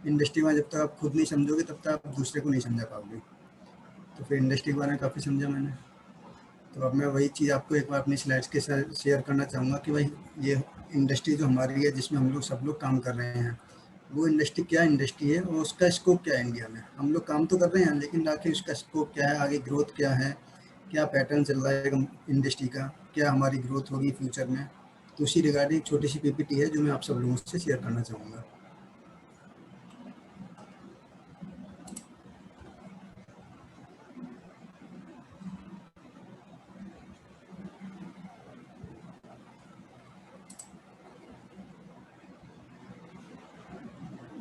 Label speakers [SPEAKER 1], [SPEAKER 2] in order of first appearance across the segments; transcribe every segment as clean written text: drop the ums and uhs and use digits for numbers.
[SPEAKER 1] Industry में जब तक आप खुद नहीं समझोगे तब तक आप दूसरे को नहीं समझा पाओगे। तो फिर इंडस्ट्री के बारे में काफ़ी समझा मैंने। तो अब मैं वही चीज़ आपको एक बार अपनी स्लाइड्स के साथ शेयर करना चाहूँगा कि भाई ये इंडस्ट्री जो हमारी है जिसमें हम लोग सब लोग काम कर रहे हैं, वो इंडस्ट्री क्या इंडस्ट्री है और उसका स्कोप क्या है इंडिया में। हम लोग काम तो कर रहे हैं लेकिन आखिर उसका स्कोप क्या है, आगे ग्रोथ क्या है, क्या पैटर्न चल रहा है इंडस्ट्री का, क्या हमारी ग्रोथ होगी फ्यूचर में। तो उसी रिगार्डिंग छोटी सी पीपीटी है जो मैं आप सब लोगों से शेयर करना चाहूँगा।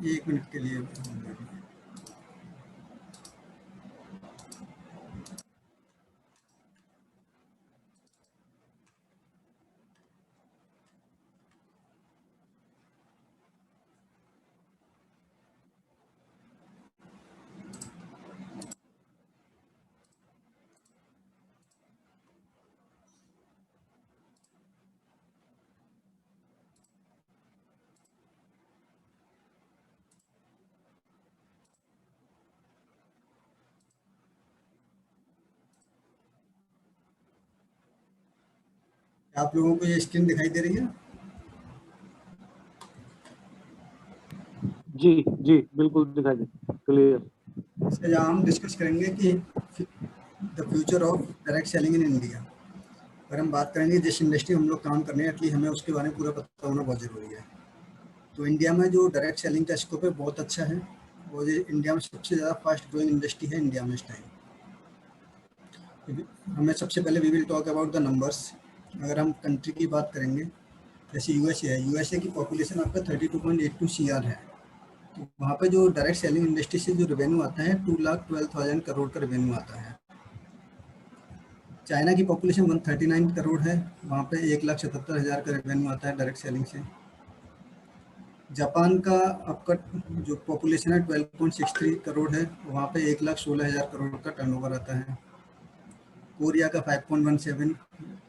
[SPEAKER 1] ये 1 मिनट के लिए। आप लोगों को ये स्क्रीन दिखाई दे रही है?
[SPEAKER 2] जी जी बिल्कुल दिखाई दे, क्लियर।
[SPEAKER 1] इसका यहाँ हम डिस्कस करेंगे कि the future of direct selling in India. अगर हम बात करेंगे जिस इंडस्ट्री हम लोग काम करने हैं एटलीस्ट हमें उसके बारे में पूरा पता होना बहुत ज़रूरी है। तो इंडिया में जो डायरेक्ट सेलिंग का स्कोप है बहुत अच्छा है और ये इंडिया में सबसे ज़्यादा फास्ट ग्रोइंग इंडस्ट्री है इंडिया में इस टाइम। हमें सबसे पहले we will talk about the numbers. अगर हम कंट्री की बात करेंगे जैसे यूएसए है, यूएसए की पॉपुलेशन आपका 32.82 CR है। तो वहाँ पे जो डायरेक्ट सेलिंग इंडस्ट्री से जो रेवेन्यू आता है 2,12,000 करोड़ का रेवेन्यू आता है। चाइना की पॉपुलेशन 139 करोड़ है, वहाँ पे 1,77,000 का रेवेन्यू आता है डायरेक्ट सेलिंग से। जापान का आपका जो पॉपुलेशन है 12.63 करोड़ है, वहाँ पे 1,16,000 करोड़ का टर्नओवर आता है। कोरिया का 5.17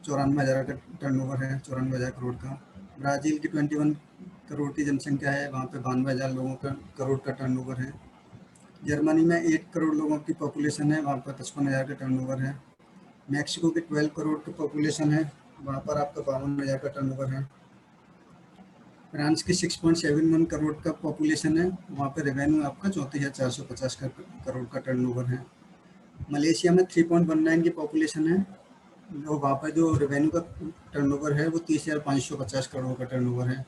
[SPEAKER 1] 94,000 का टर्नओवर है, 94,000 करोड़ का। ब्राज़ील की 21 करोड़ की जनसंख्या है, वहाँ पे 92,000 लोगों का करोड़ का टर्नओवर है। जर्मनी में 8 करोड़ लोगों की पॉपुलेशन है, वहाँ पर 55,000 का टर्नओवर है। मैक्सिको की 12 करोड़ की पॉपुलेशन है, वहाँ पर आपका 52,000 का टर्नओवर है। फ्रांस की 6.71 करोड़ का पॉपुलेशन है, वहाँ पे रेवेन्यू आपका 34,450 करोड़ का टर्नओवर है। मलेशिया में 3.19 की पॉपुलेशन है और वहाँ पर जो रेवेन्यू का टर्नओवर है वो 30,550 करोड़ का टर्नओवर है।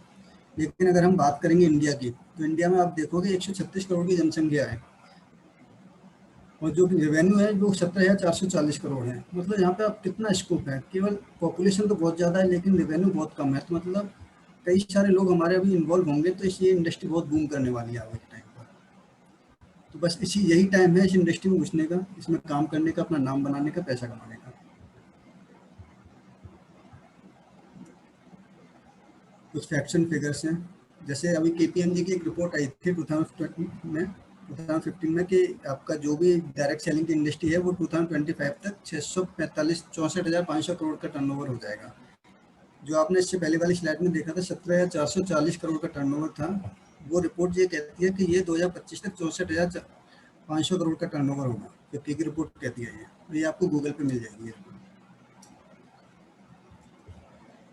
[SPEAKER 1] लेकिन अगर हम बात करेंगे इंडिया की, तो इंडिया में आप देखोगे 136 करोड़ की जनसंख्या है और जो रेवेन्यू है वो 17,440 करोड़ है। मतलब यहाँ पे आप कितना स्कोप है, केवल पॉपुलेशन तो बहुत ज़्यादा है लेकिन रेवेन्यू बहुत कम है। तो मतलब कई सारे लोग हमारे अभी इन्वॉल्व होंगे तो इस ये इंडस्ट्री बहुत बूम करने वाली है आगे के टाइम पर। तो बस यही टाइम है इस इंडस्ट्री में घुसने का, इसमें काम करने का, अपना नाम बनाने का, पैसा कमाने का। कुछ फैक्ट्स एंड फिगर्स हैं, जैसे अभी KPMG की एक रिपोर्ट आई थी 2015 में कि आपका जो भी डायरेक्ट सेलिंग की इंडस्ट्री है वो 2025 तक 664,500 करोड़ का टर्नओवर हो जाएगा। जो आपने इससे पहले वाली स्लाइड में देखा था 17,440 करोड़ का टर्नओवर था, वो रिपोर्ट ये कहती है कि ये 2025 तक 64,500 करोड़ का टर्नओवर होगा। 50 की रिपोर्ट कहती है ये आपको गूगल पे मिल जाएगी।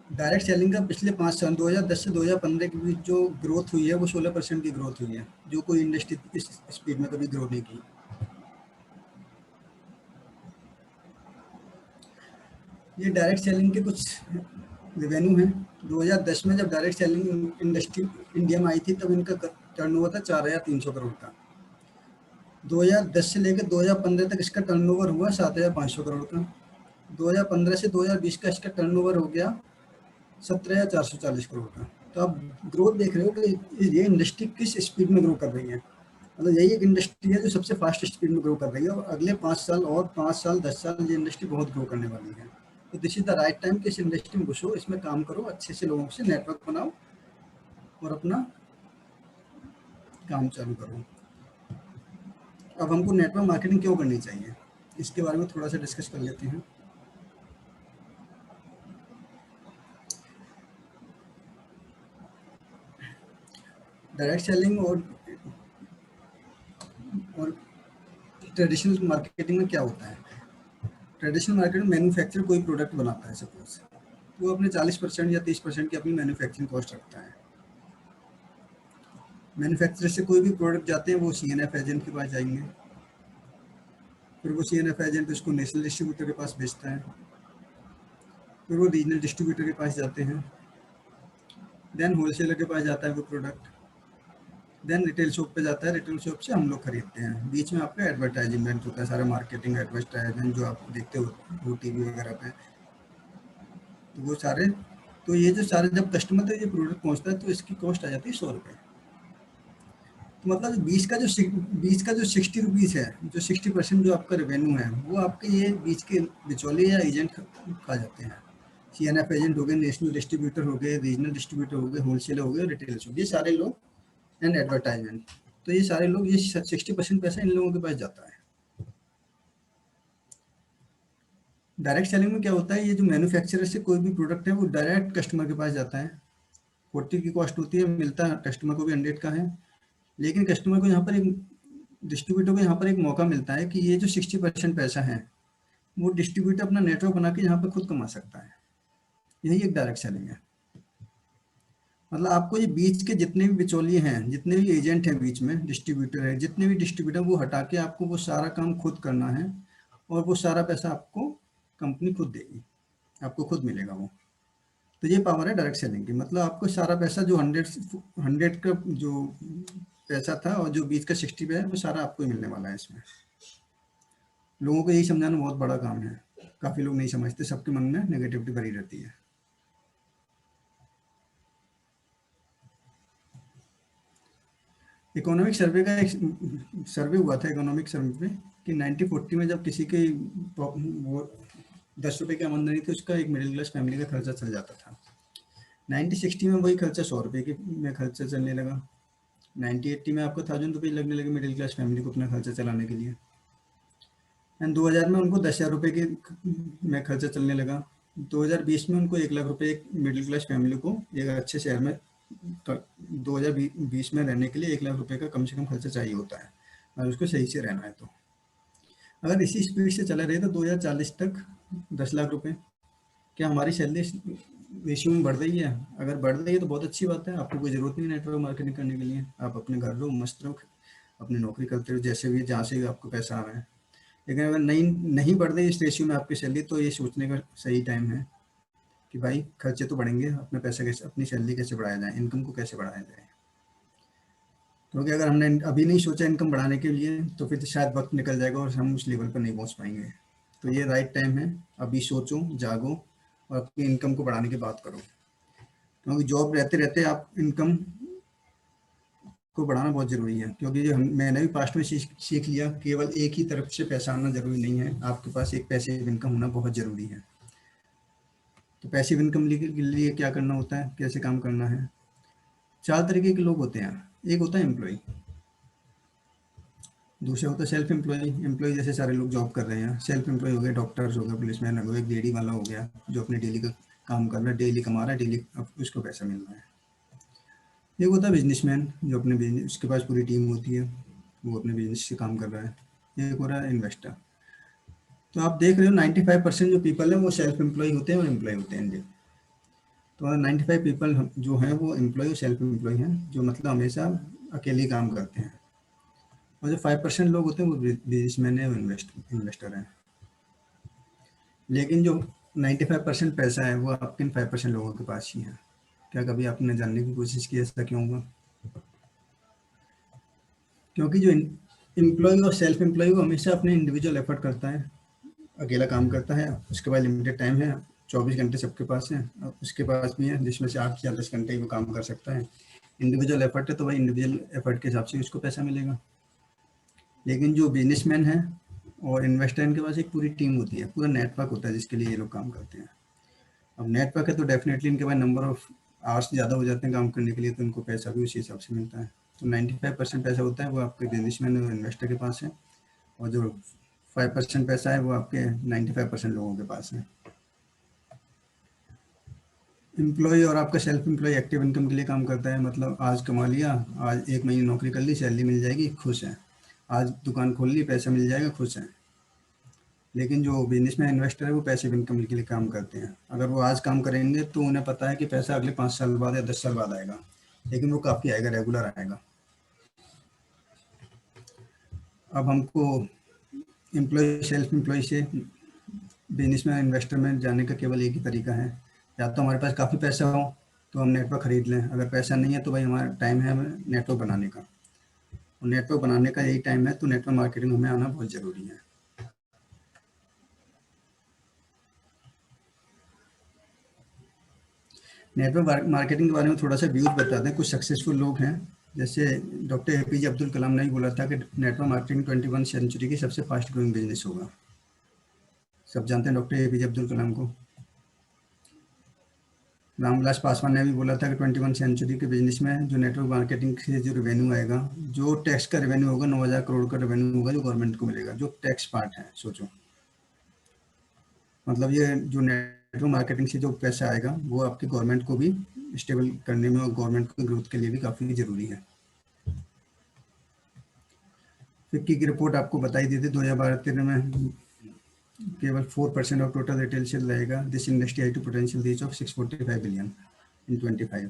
[SPEAKER 1] डायरेक्ट सेलिंग का पिछले 5 साल 2010 से 2015 के बीच जो ग्रोथ हुई है वो 16% की ग्रोथ हुई है, जो कोई इंडस्ट्री इस स्पीड में कभी ग्रो नहीं की। ये डायरेक्ट सेलिंग के कुछ रेवेन्यू हैं। 2010 में जब डायरेक्ट सेलिंग इंडस्ट्री इंडिया में आई थी तब इनका टर्नओवर था 4,300 करोड़ का। 2010 से लेकर 2015 तक इसका टर्नओवर हुआ 7,500 करोड़ का। 2015 से 2020 का इसका टर्नओवर हो गया 17,440 करोड़ का। तो आप ग्रोथ देख रहे हो कि ये इंडस्ट्री किस स्पीड में ग्रो कर रही है। मतलब यही एक इंडस्ट्री है जो सबसे फास्ट स्पीड में ग्रो कर रही है और अगले 5 साल और 5 साल 10 साल ये इंडस्ट्री बहुत ग्रो करने वाली है। तो this is the right time कि इस इंडस्ट्री में घुसो, इसमें काम करो, अच्छे से लोगों से नेटवर्क बनाओ और अपना काम चालू करो। अब हमको नेटवर्क मार्केटिंग क्यों करनी चाहिए, इसके बारे में थोड़ा सा डिस्कस कर लेते हैं। डायरेक्ट सेलिंग और और ट्रेडिशनल मार्केटिंग में क्या होता है, ट्रेडिशनल मार्केट में मैन्युफैक्चरर कोई प्रोडक्ट बनाता है सपोज, वो अपने 40% या 30% की अपनी मैन्युफैक्चरिंग कॉस्ट रखता है। मैन्युफैक्चरर से कोई भी प्रोडक्ट जाते हैं वो CNF एजेंट के पास जाएंगे, फिर वो CNF एजेंट उसको नेशनल डिस्ट्रीब्यूटर के पास भेजता है, फिर वो रीजनल डिस्ट्रीब्यूटर के पास जाते हैं, देन होलसेलर के पास जाता है वो प्रोडक्ट, देन रिटेल शॉप पे जाता है, रिटेल शॉप से हम लोग खरीदते हैं। बीच में आपका एडवर्टाइजमेंट होता है, सारा मार्केटिंग एडवर्टाइजमेंट जो आप देखते हो TV वगैरह पे, तो वो सारे, तो ये जो सारे जब कस्टमर तक ये प्रोडक्ट पहुंचता है तो इसकी कॉस्ट आ जाती है 100 रुपये। तो मतलब 20 का जो 60 रुपीज़ है, जो 60% जो आपका रेवेन्यू है वो आपके ये बीच के बिचौलिए या एजेंट खा जाते हैं। CNF एजेंट हो गए, नेशनल डिस्ट्रीब्यूटर हो गए, रीजनल डिस्ट्रीब्यूटर हो गए, होलसेलर हो गए, रिटेल शॉप, ये सारे लोग, एंड एडवर्टाइजमेंट, तो ये सारे लोग, ये 60% पैसा इन लोगों के पास जाता है। डायरेक्ट सेलिंग में क्या होता है, ये जो मैन्युफैक्चरर से कोई भी प्रोडक्ट है वो डायरेक्ट कस्टमर के पास जाता है। 40 की कॉस्ट होती है, मिलता है कस्टमर को भी 100 का है, लेकिन कस्टमर को यहाँ पर एक, डिस्ट्रीब्यूटर को यहाँ पर एक मौका मिलता है कि ये जो 60% पैसा है वो डिस्ट्रीब्यूटर अपना नेटवर्क बना के यहाँ पर खुद कमा सकता है। यही एक डायरेक्ट सेलिंग है। मतलब आपको ये बीच के जितने भी बिचौलिए हैं, जितने भी एजेंट हैं बीच में, डिस्ट्रीब्यूटर है, जितने भी डिस्ट्रीब्यूटर, वो हटा के आपको वो सारा काम खुद करना है, और वो सारा पैसा आपको कंपनी खुद देगी, आपको खुद मिलेगा वो। तो ये पावर है डायरेक्ट सेलिंग की। मतलब आपको सारा पैसा जो 100 का जो पैसा था और जो बीच का 60 पे है, वो सारा आपको ही मिलने वाला है इसमें। लोगों को यही समझाना बहुत बड़ा काम है, काफ़ी लोग नहीं समझते, सबके मन में नेगेटिविटी भरी रहती है। इकोनॉमिक सर्वे का एक सर्वे हुआ था, इकोनॉमिक सर्वे पे, कि 1940 में जब किसी के वो 10 रुपये की आमदनी थी, उसका एक मिडिल क्लास फैमिली का खर्चा चल जाता था। 1960 में वही खर्चा 100 रुपये की में खर्चा चलने लगा। 1980 में आपको 1000 रुपये लगने लगे मिडिल क्लास फैमिली को अपना खर्चा चलाने के लिए, एंड 2000 में उनको 10,000 रुपये के में खर्चा चलने लगा। 2020 में उनको 1 लाख रुपये एक मिडिल क्लास फैमिली को एक अच्छे शहर में 2020 में रहने के लिए 1 लाख रुपये का कम से कम खर्चा चाहिए होता है, और उसको सही से रहना है। तो अगर इसी स्पीड से चला रहे तो 2040 तक 10 लाख रुपये, क्या हमारी सैलरी रेशियो में बढ़ रही है? अगर बढ़ रही है तो बहुत अच्छी बात है, आपको कोई ज़रूरत नहीं नेटवर्क मार्केटिंग करने के लिए, आप अपने घर रहो, मस्त रहो, अपनी नौकरी करते रहो, जैसे भी जहाँ से आपको पैसा आ रहा है। लेकिन अगर नहीं बढ़ रही इस रेशियो में आपकी सैलरी, तो ये सोचने का सही टाइम है कि भाई खर्चे तो बढ़ेंगे, अपने पैसे कैसे, अपनी सैलरी कैसे बढ़ाया जाए, इनकम को कैसे बढ़ाया जाए। क्योंकि अगर हमने अभी नहीं सोचा इनकम बढ़ाने के लिए, तो फिर शायद वक्त निकल जाएगा और हम उस लेवल पर नहीं पहुंच पाएंगे। तो ये राइट टाइम है, अभी सोचो, जागो और अपनी इनकम को बढ़ाने की बात करो। क्योंकि जॉब रहते रहते आप इनकम को बढ़ाना बहुत ज़रूरी है। क्योंकि जो मैंने भी पास्ट में सीख लिया, केवल एक ही तरफ से पैसा आना ज़रूरी नहीं है, आपके पास एक पैसिव इनकम होना बहुत ज़रूरी है। तो पैसिव इनकम के लिए क्या करना होता है, कैसे काम करना है? 4 तरीके के लोग होते हैं। एक होता है एम्प्लॉय, दूसरा होता है सेल्फ एम्प्लॉय। एम्प्लॉय जैसे सारे लोग जॉब कर रहे हैं, सेल्फ एम्प्लॉय हो गए, डॉक्टर्स हो गए, पुलिसमैन हो गए, एक रेडी वाला हो गया जो अपने डेली का काम कर रहा है, डेली कमा रहा है, डेली उसको पैसा मिल रहा है। एक होता है बिजनेसमैन, जो अपने बिजनेस, उसके पास पूरी टीम होती है, वो अपने बिजनेस से काम कर रहा है। एक हो रहा है इन्वेस्टर। तो आप देख रहे हो 95% जो पीपल है वो सेल्फ एम्प्लॉय होते हैं और एम्प्लॉय होते हैं इंडिया। तो 95 पीपल जो हैं वो एम्प्लॉय और सेल्फ एम्प्लॉय हैं, जो मतलब हमेशा अकेले काम करते हैं। और जो 5% लोग होते हैं वो बिजनेसमैन है, वो इन्वेस्टर हैं। लेकिन जो 95% पैसा है वो आपके इन 5% लोगों के पास ही है। क्या कभी आपने जानने की कोशिश की ऐसा क्यों होगा? क्योंकि जो एम्प्लॉय और सेल्फ एम्प्लॉय वो हमेशा अपने इंडिविजुअल एफर्ट करता है, अकेला काम करता है, उसके बाद लिमिटेड टाइम है, 24 घंटे सबके पास है, उसके पास भी है जिसमें से 8 या 10 घंटे ही वो काम कर सकता है। इंडिविजुअल एफर्ट है तो भाई इंडिविजुअल एफर्ट के हिसाब से उसको पैसा मिलेगा। लेकिन जो बिजनेसमैन है और इन्वेस्टर, इनके पास एक पूरी टीम होती है, पूरा नेटवर्क होता है जिसके लिए ये लोग काम करते हैं। अब नेटवर्क है तो डेफिनेटली इनके पास नंबर ऑफ आवर्स ज़्यादा हो जाते हैं काम करने के लिए, तो इनको पैसा भी उसी हिसाब से मिलता है। तो 95% पैसा होता है वो आपके बिजनेसमैन और इन्वेस्टर के पास है, और जो 5% पैसा है वो आपके 95% लोगों के पास है। एम्प्लॉय और आपका सेल्फ एम्प्लॉय एक्टिव इनकम के लिए काम करता है, मतलब आज कमा लिया, आज 1 महीने नौकरी कर ली, सैलरी मिल जाएगी, खुश है। आज दुकान खोल ली, पैसा मिल जाएगा, खुश हैं। लेकिन जो बिजनेस में इन्वेस्टर है वो पैसिव इनकम के लिए काम करते हैं। अगर वो आज काम करेंगे तो उन्हें पता है कि पैसा अगले 5 साल बाद या 10 साल बाद आएगा, लेकिन वो काफ़ी आएगा, रेगुलर आएगा। अब हमको एम्प्लॉय सेल्फ एम्प्लॉय से बिजनेस में इन्वेस्टर में जाने का केवल एक ही तरीका है, या तो हमारे पास काफ़ी पैसा हो तो हम नेटवर्क खरीद लें, अगर पैसा नहीं है तो भाई हमारा टाइम है हमें नेटवर्क बनाने का, और नेटवर्क बनाने का यही टाइम है, तो नेटवर्क मार्केटिंग हमें आना बहुत ज़रूरी है। नेटवर्क मार्केटिंग के बारे में थोड़ा सा व्यूज बताते हैं। कुछ सक्सेसफुल लोग हैं, जैसे डॉक्टर एपीजे अब्दुल कलाम ने भी बोला था कि नेटवर्क मार्केटिंग 21 सेंचुरी की सबसे फास्ट ग्रोइंग बिजनेस होगा। सब जानते हैं डॉक्टर एपीजे अब्दुल कलाम को। रामविलास पासवान ने भी बोला था कि 21 सेंचुरी के बिजनेस में जो नेटवर्क मार्केटिंग से जो रेवेन्यू आएगा, जो टैक्स का रेवेन्यू होगा 9,000 करोड़ का रेवेन्यू होगा जो गवर्नमेंट को मिलेगा, जो टैक्स पार्ट है। सोचो, मतलब ये जो नेटवर्क मार्केटिंग से जो पैसा आएगा वो आपकी गवर्नमेंट को भी स्टेबल करने में और गवर्नमेंट की ग्रोथ के लिए भी काफ़ी ज़रूरी है। फिक्की की रिपोर्ट आपको बताई दी थी 2012-13 में केवल 4% ऑफ टोटल रिटेल सेल रहेगा। दिस इंडस्ट्री है to potential reach of 645 billion in 25।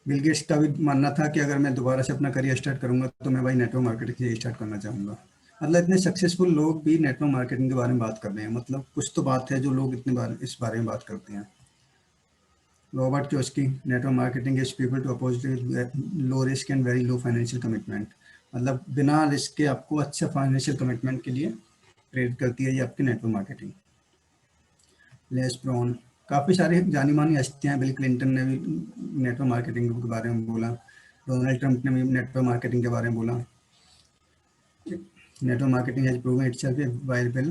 [SPEAKER 1] Bill Gates का भी मानना था कि अगर मैं दोबारा से अपना करियर स्टार्ट करूंगा तो मैं भाई नेटवर्क मार्केटिंग से स्टार्ट करना चाहूँगा। मतलब इतने सक्सेसफुल लोग भी नेटवर्क मार्केटिंग के बारे में बात कर रहे हैं, मतलब कुछ तो बात है जो लोग इस बारे में बात करते हैं। Robert Kiyosaki, network marketing is people to oppose low risk and very low financial commitment, मतलब बिना रिस्क के आपको अच्छा फाइनेंशियल कमिटमेंट के लिए प्रेरित करती है ये आपकी नेटवर्क मार्केटिंग। लेस ब्राउन, काफ़ी सारी जानी मानी हस्तियाँ हैं। बिल क्लिंटन ने भी नेटवर्क मार्केटिंग के बारे में बोला, डोनाल्ड ट्रंप ने भी नेटवर्क मार्केटिंग के बारे में बोला। Network marketing has proven itself a viable,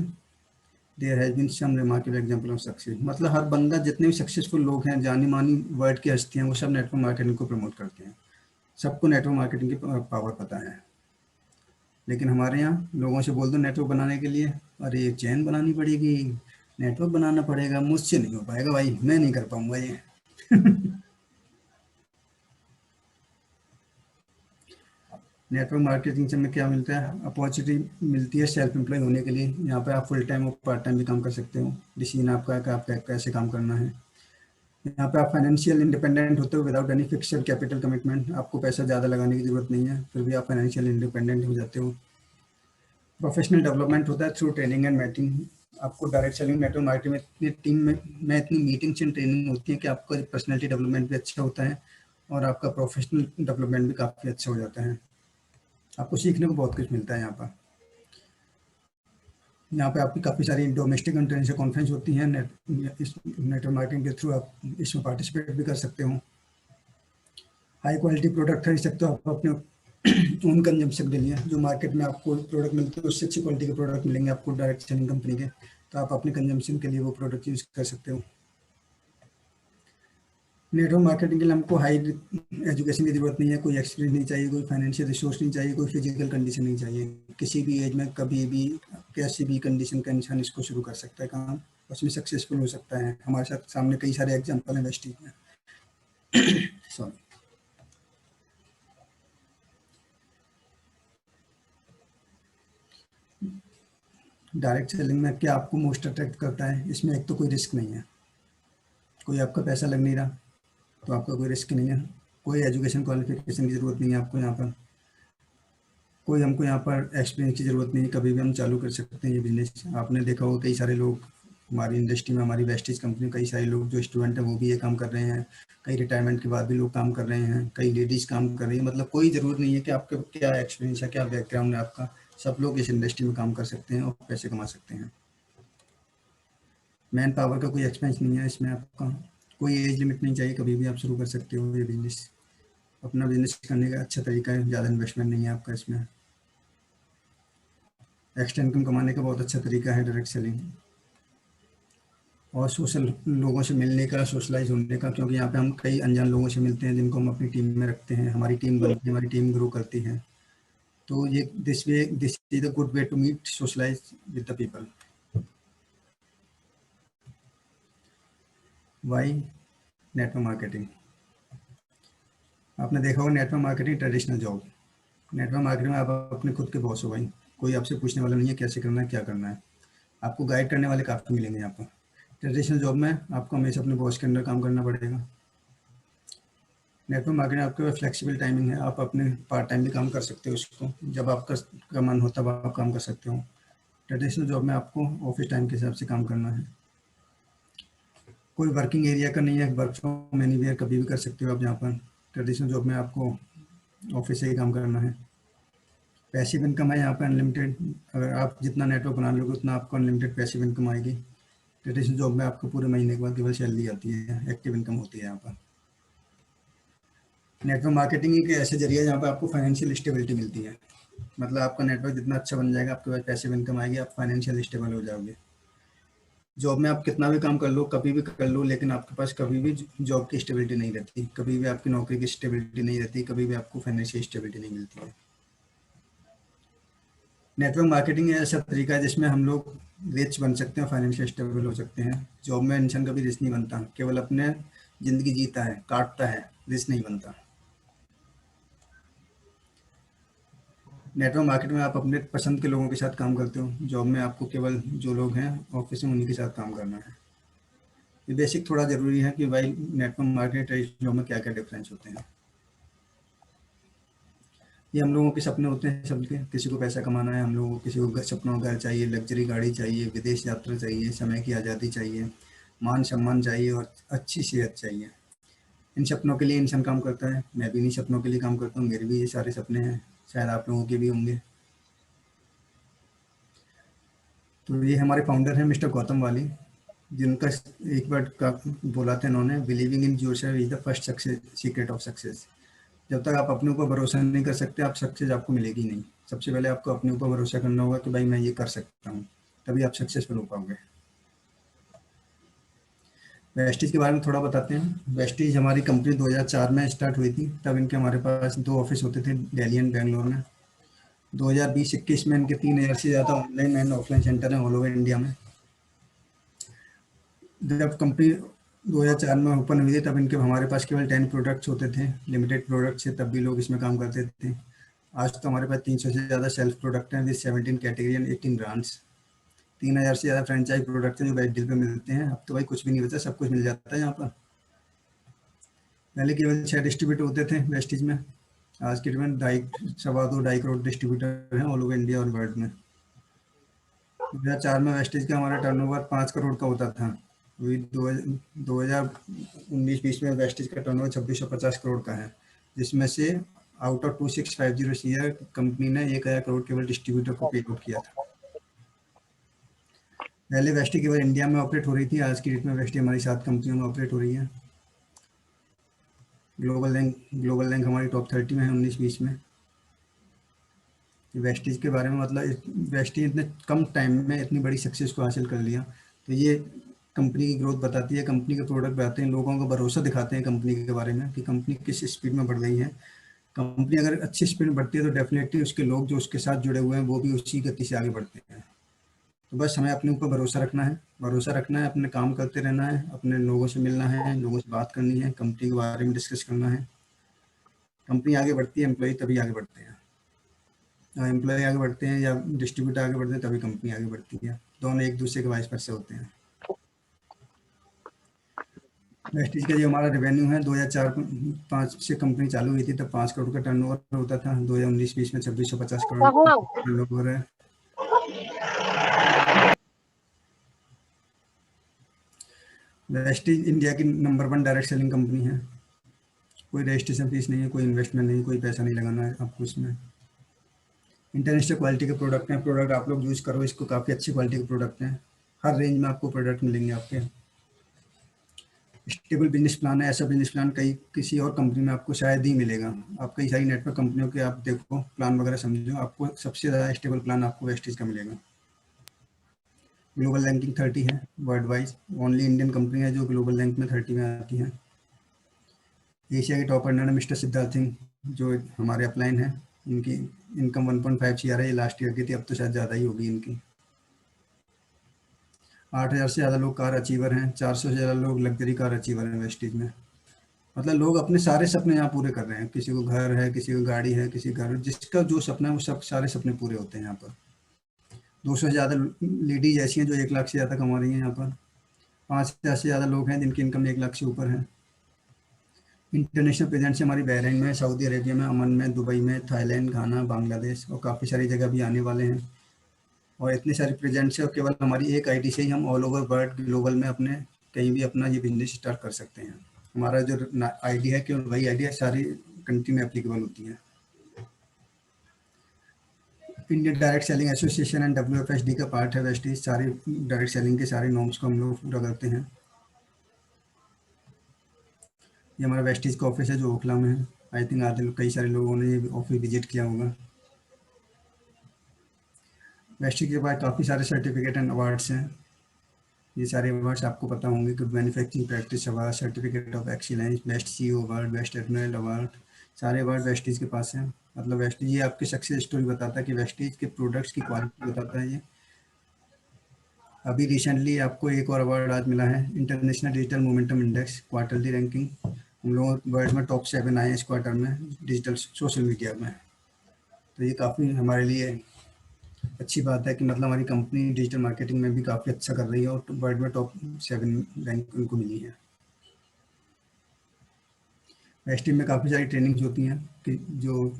[SPEAKER 1] there has been some remarkable example of success. मतलब हर बंदा, जितने भी सक्सेसफुल लोग हैं, जानी मानी वर्ल्ड की हस्तियाँ, वो सब नेटवर्क मार्केटिंग को प्रमोट करते हैं। सबको नेटवर्क मार्केटिंग की पावर पता है। लेकिन हमारे यहाँ लोगों से बोल दो नेटवर्क बनाने के लिए, अरे ये चेन बनानी पड़ेगी, नेटवर्क बनाना पड़ेगा, मुझसे नहीं हो पाएगा भाई, मैं नहीं कर पाऊंगा ये। नेटवर्क मार्केटिंग से हमें क्या मिलता है? अपॉर्चुनिटी मिलती है सेल्फ एम्प्लॉय होने के लिए। यहाँ पे आप फुल टाइम और पार्ट टाइम भी काम कर सकते हो, डिसीजन आपका है कि आपका कैसे काम करना है। यहाँ पे आप फाइनेंशियल इंडिपेंडेंट होते हो without any fixed capital commitment, आपको पैसा ज़्यादा लगाने की जरूरत नहीं है, फिर भी आप फाइनेंशियल इंडिपेंडेंट हो जाते हो। प्रोफेशनल डेवलपमेंट होता है थ्रू ट्रेनिंग एंड मीटिंग। आपको डायरेक्ट सेलिंग नेटवर्क मार्केटिंग में इतनी टीम में इतनी मीटिंग्स एंड ट्रेनिंग होती है कि आपका पर्सनैलिटी डेवलपमेंट भी अच्छा होता है और आपका प्रोफेशनल डेवलपमेंट भी काफ़ी अच्छा हो जाता है। आपको सीखने को बहुत कुछ मिलता है यहाँ पर। यहाँ पे आपकी काफ़ी सारी डोमेस्टिक इंटरनेशनल कॉन्फ्रेंस होती हैं। नेटवर्क मार्केटिंग के थ्रू आप इसमें पार्टिसिपेट भी कर सकते हो। हाई क्वालिटी प्रोडक्ट खरीद सकते हो आप अपने ओन कंजम्पशन के लिए। जो मार्केट में आपको प्रोडक्ट मिलते हैं उससे अच्छी क्वालिटी के प्रोडक्ट मिलेंगे आपको डायरेक्ट सेलिंग कंपनी के, तो आप अपने कंजम्पशन के लिए वो प्रोडक्ट यूज़ कर सकते हो। नेटवर्क मार्केटिंग के लिए हमको हाई एजुकेशन की जरूरत नहीं है, कोई एक्सपीरियंस नहीं चाहिए, कोई फाइनेंशियल रिसोर्स नहीं चाहिए, कोई फिजिकल कंडीशन नहीं चाहिए। किसी भी एज में कभी भी कैसी भी कंडीशन का इंसान इसको शुरू कर सकता है काम, उसमें सक्सेसफुल हो सकता है। हमारे साथ सामने कई सारे एग्जाम्पल इंडस्ट्री में। सॉरी। डायरेक्ट सेलिंग में क्या आपको मोस्ट अट्रैक्ट करता है? इसमें एक तो कोई रिस्क नहीं है, कोई आपका पैसा लग नहीं रहा, तो आपका कोई रिस्क नहीं है। कोई एजुकेशन क्वालिफिकेशन की ज़रूरत नहीं है आपको यहाँ पर। कोई हमको यहाँ पर एक्सपीरियंस की ज़रूरत नहीं है, कभी भी हम चालू कर सकते हैं ये बिजनेस। आपने देखा होगा कई सारे लोग हमारी इंडस्ट्री में, हमारी वेस्टेज कंपनी, कई सारे लोग जो स्टूडेंट हैं वो भी ये काम कर रहे हैं। कई रिटायरमेंट के बाद भी लोग काम कर रहे हैं, कई लेडीज़ काम कर रही हैं। मतलब कोई ज़रूरत नहीं है कि आपका क्या एक्सपीरियंस है, क्या बैकग्राउंड है आपका। सब लोग इस इंडस्ट्री में काम कर सकते हैं और पैसे कमा सकते हैं। मैन पावर का कोई एक्सपेंस नहीं है इसमें आपका। कोई एज लिमिट नहीं चाहिए, कभी भी आप शुरू कर सकते हो ये बिजनेस। अपना बिजनेस करने का अच्छा तरीका है, ज़्यादा इन्वेस्टमेंट नहीं है आपका इसमें। एक्स्ट्रा इनकम कमाने का बहुत अच्छा तरीका है डायरेक्ट सेलिंग। और सोशल लोगों से मिलने का, सोशलाइज होने का, क्योंकि यहाँ पे हम कई अनजान लोगों से मिलते हैं जिनको हम अपनी टीम में रखते हैं। हमारी टीम बनती है, हमारी टीम ग्रो करती है। तो ये this is a good way to meet, socialize with the people. Why network marketing? आपने देखा होगा network marketing traditional job, network marketing में आप अपने खुद के बॉस हो भाई, कोई आपसे पूछने वाला नहीं है कैसे करना है क्या करना है, आपको गाइड करने वाले काफ़ी मिलेंगे यहाँ पर। ट्रेडिशनल जॉब में आपको हमेशा अपने बॉस के अंडर काम करना पड़ेगा। नेटवर्क मार्केटिंग आपके पास फ्लेक्सिबल टाइमिंग है, आप अपने पार्ट टाइम भी काम कर सकते हो उसको, जब आपका का मन हो तब आप काम कर सकते हो। ट्रेडिशनल जॉब में आपको ऑफिस टाइम के हिसाब से काम करना है, कोई वर्किंग एरिया का नहीं है, वर्क फ्रॉम एनीवेयर कभी भी कर सकते हो आप यहाँ पर। ट्रेडिशनल जॉब में आपको ऑफिस से ही काम करना है। पैसिव इनकम है यहाँ पर अनलिमिटेड, अगर आप जितना नेटवर्क बना लोगे उतना आपको अनलिमिटेड पैसिव इनकम आएगी। ट्रेडिशनल जॉब में आपको पूरे महीने के बाद केवल सैलरी आती है, एक्टिव इनकम होती है यहाँ पर। नेटवर्क मार्केटिंग एक ऐसे जरिए जहाँ पर आपको फाइनेंशियल स्टेबिलिटी मिलती है, मतलब आपका नेटवर्क जितना अच्छा बन जाएगा आपके पास पैसिव इनकम आएगी, आप फाइनेंशियल स्टेबल हो जाओगे। जॉब में आप कितना भी काम कर लो कभी भी कर लो, लेकिन आपके पास कभी भी जॉब की स्टेबिलिटी नहीं रहती, कभी भी आपकी नौकरी की स्टेबिलिटी नहीं रहती, कभी भी आपको फाइनेंशियल स्टेबिलिटी नहीं मिलती है। नेटवर्क मार्केटिंग ऐसा तरीका है जिसमें हम लोग रिच बन सकते हैं, फाइनेंशियल स्टेबल हो सकते हैं। जॉब में इंसान कभी रिच नहीं बनता, केवल अपने ज़िंदगी जीता है, काटता है, रिच नहीं बनता। नेटवर्क मार्केटिंग में आप अपने पसंद के लोगों के साथ काम करते हो, जॉब में आपको केवल जो लोग हैं ऑफिस में उन्हीं के साथ काम करना है। ये बेसिक थोड़ा ज़रूरी है कि भाई नेटवर्क मार्केट जॉब में क्या क्या डिफरेंस होते हैं। ये हम लोगों के सपने होते हैं सबके, किसी को पैसा कमाना है, हम लोगों को किसी को सपनों घर चाहिए, लग्जरी गाड़ी चाहिए, विदेश यात्रा चाहिए, समय की आज़ादी चाहिए, मान सम्मान चाहिए और अच्छी सेहत चाहिए। इन सपनों के लिए इंसान काम करता है, मैं भी इन्हीं सपनों के लिए काम करता हूँ, मेरे भी ये सारे सपने हैं, शायद आप लोगों के भी होंगे। तो ये हमारे फाउंडर हैं मिस्टर गौतम वाली, जिनका एक वर्ड का बोला था इन्होंने, believing in yourself is the first success secret of success. जब तक आप अपने ऊपर भरोसा नहीं कर सकते आप सक्सेस आपको मिलेगी नहीं। सबसे पहले आपको अपने ऊपर भरोसा करना होगा कि भाई मैं ये कर सकता हूँ, तभी आप सक्सेसफुल हो पाओगे। वेस्टीज के बारे में थोड़ा बताते हैं। वेस्टीज हमारी कंपनी 2004 में स्टार्ट हुई थी, तब इनके हमारे पास 2 ऑफिस होते थे, दिल्ली एंड बेंगलोर में। 2020-21 में इनके 3000 से ज़्यादा ऑनलाइन एंड ऑफलाइन सेंटर हैं ऑल ओवर इंडिया में। जब कंपनी 2004 में ओपन हुई थी तब इनके हमारे पास केवल 10 प्रोडक्ट्स होते थे, लिमिटेड प्रोडक्ट्स थे, तब भी लोग इसमें काम करते थे। आज तो हमारे पास 300 से ज़्यादा सेल्फ प्रोडक्ट हैं विद 17 कैटेगरी एंड 18 ब्रांड्स। 3000 से ज़्यादा फ्रेंचाइज प्रोडक्ट हैं जो वेब डील पे मिलते हैं। अब तो भाई कुछ भी नहीं बचा, सब कुछ मिल जाता है यहाँ पर। पहले केवल 6 डिस्ट्रीब्यूटर होते थे वेस्टीज में, आज के डेट में 2.5 करोड़ डिस्ट्रीब्यूटर हैं ऑल ओवर इंडिया और वर्ल्ड में। 2004 में वेस्टीज का हमारा टर्नओवर 5 करोड़ का होता था, अभी 2019-20 में वेस्टीज का टर्नओवर 2650 करोड़ का है, जिसमें से आउट ऑफ 2650 ईयर कंपनी ने 1000 करोड़ केवल डिस्ट्रीब्यूटर को पे आउट किया था। पहले वेस्टी केवल इंडिया में ऑपरेट हो रही थी, आज की डेट में वेस्टी हमारी 7 कंपनियों में ऑपरेट हो रही है। ग्लोबल रैंक हमारी टॉप 30 में है 19-20 में। वेस्टीज के बारे में मतलब वेस्टीज इतने कम टाइम में इतनी बड़ी सक्सेस को हासिल कर लिया, तो ये कंपनी की ग्रोथ बताती है, कंपनी के प्रोडक्ट बताते हैं, लोगों को भरोसा दिखाते हैं कंपनी के बारे में कि कंपनी किस स्पीड में बढ़ रही है। कंपनी अगर अच्छी स्पीड में बढ़ती है तो डेफिनेटली उसके लोग जो उसके साथ जुड़े हुए हैं वो भी उसी गति से आगे बढ़ते हैं। तो बस हमें अपने ऊपर भरोसा रखना है, अपने काम करते रहना है, अपने लोगों से मिलना है, लोगों से बात करनी है, कंपनी के बारे में डिस्कस करना है। कंपनी आगे बढ़ती है, एम्प्लॉय तभी आगे बढ़ते हैं। एम्प्लॉय आगे बढ़ते हैं या डिस्ट्रीब्यूटर आगे बढ़ते हैं तभी कंपनी आगे बढ़ती है, दोनों एक दूसरे के वाइस वर्सा होते हैं। वेस्टीज का जो हमारा रेवेन्यू है 2004-5 से कंपनी चालू हुई थी तब 5 करोड़ का टर्नओवर होता था, 2019-20 में 2650 करोड़ टर्नओवर है। वेस्टीज इंडिया की नंबर 1 डायरेक्ट सेलिंग कंपनी है, कोई रजिस्ट्रेशन फीस नहीं है, कोई इन्वेस्टमेंट नहीं, कोई पैसा नहीं लगाना है आपको इसमें। इंटरनेशनल क्वालिटी के प्रोडक्ट हैं, प्रोडक्ट आप लोग यूज़ करो इसको, काफ़ी अच्छी क्वालिटी के प्रोडक्ट हैं, हर रेंज में आपको प्रोडक्ट मिलेंगे आपके। स्टेबल बिजनेस प्लान है, ऐसा बिजनेस प्लान कहीं किसी और कंपनी में आपको शायद ही मिलेगा। आप कई सारी नेटवर्क कंपनियों के आप देखो प्लान वगैरह समझो, आपको सबसे ज़्यादा स्टेबल प्लान आपको वेस्टीज का मिलेगा। ग्लोबल रैंकिंग 30 है world wise, only Indian company है जो ग्लोबल रैंक में 30 में आती है। एशिया के टॉप अर्नर है मिस्टर सिद्धार्थ सिंह जो हमारे अपलाइन हैं, इनकी इनकम 1.5 CR है, ये लास्ट ईयर की थी, अब तो शायद ज़्यादा ही होगी इनकी। 8000 से ज़्यादा लोग कार अचीवर हैं, 400 से ज़्यादा लोग लग्जरी कार अचीवर हैं वेस्टीज में। मतलब लोग अपने सारे सपने यहाँ पूरे कर रहे हैं, किसी को घर है, किसी को गाड़ी है, किसी घर, जिसका जो सपना है वो सब सारे सपने पूरे होते हैं यहाँ पर। 200 से ज़्यादा लेडीज ऐसी हैं जो 1 लाख से ज़्यादा कमा रही हैं यहाँ पर। 5,000 से ज़्यादा लोग हैं जिनकी इनकम 1 लाख से ऊपर है। इंटरनेशनल प्रेजेंस हमारी बहरीन में, सऊदी अरेबिया में, अमन में, दुबई में, थाईलैंड, घाना, बांग्लादेश और काफ़ी सारी जगह भी आने वाले हैं। और इतने सारे प्रेजेंट्स है और केवल हमारी एक आईडी से ही हम ऑल ओवर वर्ल्ड ग्लोबल में अपने कहीं भी अपना ये बिजनेस स्टार्ट कर सकते हैं। हमारा जो आईडी है केवल वही आईडी है, सारी कंट्री में एप्लीकेबल होती है। Indian direct selling association and WFSD का पार्ट है वेस्टीज। सारी डायरेक्ट सेलिंग के सारे नॉर्म्स को हम लोग पूरा करते हैं। ये हमारा वेस्टीज का ऑफिस है जो ओखला में है। आई थिंक आधे कई सारे लोगों ने ये ऑफिस विजिट किया होगा। वेस्टीज के पास काफ़ी सारे सर्टिफिकेट एंड अवार्ड्स हैं। ये सारे अवार्ड्स आपको पता होंगे। Good manufacturing practice award, certificate of excellence, best CEO award, best admiral award, सारे अवार्ड वेस्टीज के पास हैं। मतलब वेस्टीज ये आपकी सक्सेस स्टोरी बताता है कि वेस्टीज के प्रोडक्ट्स की क्वालिटी बताता है ये। अभी रिसेंटली आपको एक और अवार्ड आज मिला है, international digital momentum index quarterly ranking. हम लोग वर्ल्ड में टॉप 7 आए इस क्वार्टर में डिजिटल सोशल मीडिया में। तो ये काफ़ी हमारे लिए अच्छी बात है कि मतलब हमारी कंपनी डिजिटल मार्केटिंग में भी काफ़ी अच्छा कर रही है और वर्ल्ड में टॉप 7 रैंक उनको मिली है। वेस्टी में काफ़ी सारी ट्रेनिंग्स होती हैं कि जो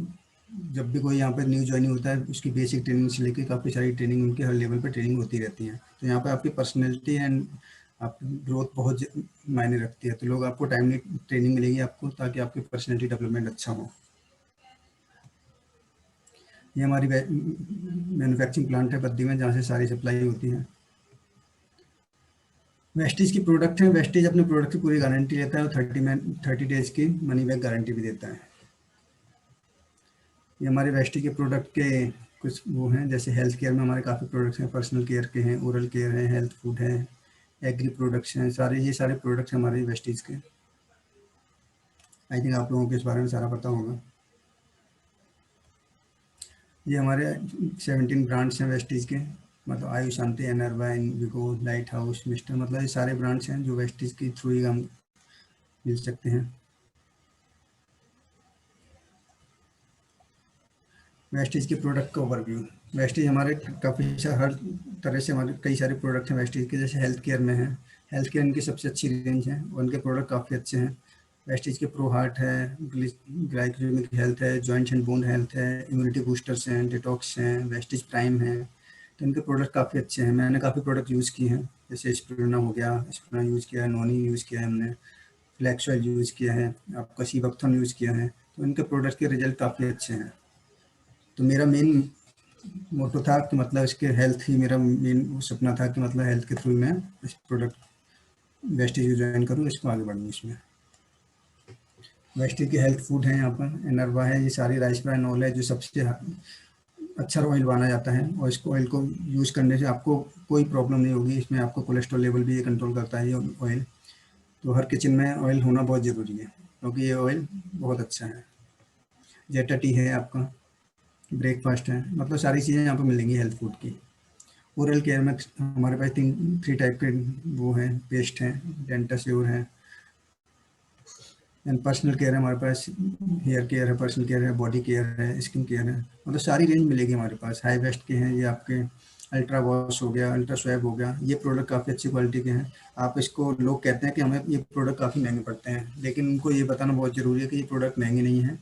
[SPEAKER 1] जब भी कोई यहाँ पे न्यू ज्वाइनिंग होता है उसकी बेसिक ट्रेनिंग से लेकर काफ़ी सारी ट्रेनिंग उनके हर लेवल पर ट्रेनिंग होती रहती है। तो यहाँ पे आपकी पर्सनैलिटी एंड आपकी ग्रोथ बहुत मायने रखती है। तो लोग आपको टाइमली ट्रेनिंग मिलेगी आपको, ताकि आपकी पर्सनैलिटी डेवलपमेंट अच्छा हो। ये हमारी मैन्युफैक्चरिंग प्लांट है बद्दी में, जहाँ से सारी सप्लाई होती है। वेस्टीज की प्रोडक्ट है। वेस्टीज अपने प्रोडक्ट की पूरी गारंटी लेता है और 30 डेज की मनी बैक गारंटी भी देता है। ये हमारे वेस्टीज के प्रोडक्ट के कुछ वो हैं, जैसे हेल्थ केयर में हमारे काफ़ी प्रोडक्ट्स हैं, पर्सनल केयर के हैं, ओरल केयर है, हेल्थ फूड है, एग्री प्रोडक्ट्स हैं, सारे ये सारे प्रोडक्ट्स हमारे वेस्टीज के। आई थिंक आप लोगों को इस बारे में सारा पता होगा। ये हमारे 17 ब्रांड्स हैं वेस्टीज के, मतलब आयु शांति, एनर्वा, विगो, लाइट हाउस, मिस्टर, मतलब ये सारे ब्रांड्स हैं जो वेस्टीज के थ्रू ही हम मिल सकते हैं। वेस्टीज के प्रोडक्ट का ओवरव्यू। वेस्टीज हमारे काफ़ी हर तरह से हमारे कई सारे प्रोडक्ट हैं वेस्टीज के। जैसे हेल्थ केयर में है, हेल्थ केयर इनकी सबसे अच्छी रेंज है, उनके प्रोडक्ट काफ़ी अच्छे हैं। वेस्टीज के प्रो हार्ट है, ग्लाइकोजेमिक हेल्थ है, जॉइंट्स एंड बोन हेल्थ है, इम्यूनिटी बूस्टर्स हैं, डिटॉक्स हैं, वेस्टीज प्राइम है। तो इनके प्रोडक्ट काफ़ी अच्छे हैं। मैंने काफ़ी प्रोडक्ट यूज़ किए हैं, जैसे स्प्रूना हो गया, स्प्रूना यूज़ किया है, नोनी यूज़ किया है हमने, फ्लैक्स ऑयल यूज़ किया है, आपका सीबकथन यूज़ किया है। तो इनके प्रोडक्ट के रिजल्ट काफ़ी अच्छे हैं। तो मेरा मेन मोटो था कि मतलब इसके हेल्थ ही मेरा मेन सपना था कि मतलब हेल्थ के थ्रू मैं इस प्रोडक्ट वेस्टीज ज्वाइन करूँ, इसको आगे बढ़ूँ इसमें। वेस्टीज के हेल्थ फूड है यहाँ पर, एनर्वा है, ये सारी राइस ब्रांड ऑयल है जो सबसे अच्छा ऑयल माना जाता है और इसको ऑयल को यूज़ करने से आपको कोई प्रॉब्लम नहीं होगी। इसमें आपको कोलेस्ट्रॉल लेवल भी ये कंट्रोल करता है ये ऑयल। तो हर किचन में ऑयल होना बहुत ज़रूरी है क्योंकि ये ऑयल बहुत अच्छा है। जेटा टी है आपका, ब्रेकफास्ट है, मतलब सारी चीज़ें यहाँ पर मिलेंगी हेल्थ फूड की। ओरल केयर में हमारे पास 3 टाइप के वो हैं, पेस्ट हैं, डेंटाश्योर है। एंड पर्सनल केयर है हमारे पास, हेयर केयर है, पर्सनल केयर है, बॉडी केयर है, स्किन केयर है, मतलब सारी रेंज मिलेगी हमारे पास। हाई वेस्ट के हैं ये आपके, अल्ट्रा वॉश हो गया, अल्ट्रा स्वैब हो गया, ये प्रोडक्ट काफ़ी अच्छी क्वालिटी के हैं। आप इसको, लोग कहते हैं कि हमें ये प्रोडक्ट काफ़ी महंगे पड़ते हैं, लेकिन उनको ये बताना बहुत ज़रूरी है कि ये प्रोडक्ट महंगे नहीं हैं।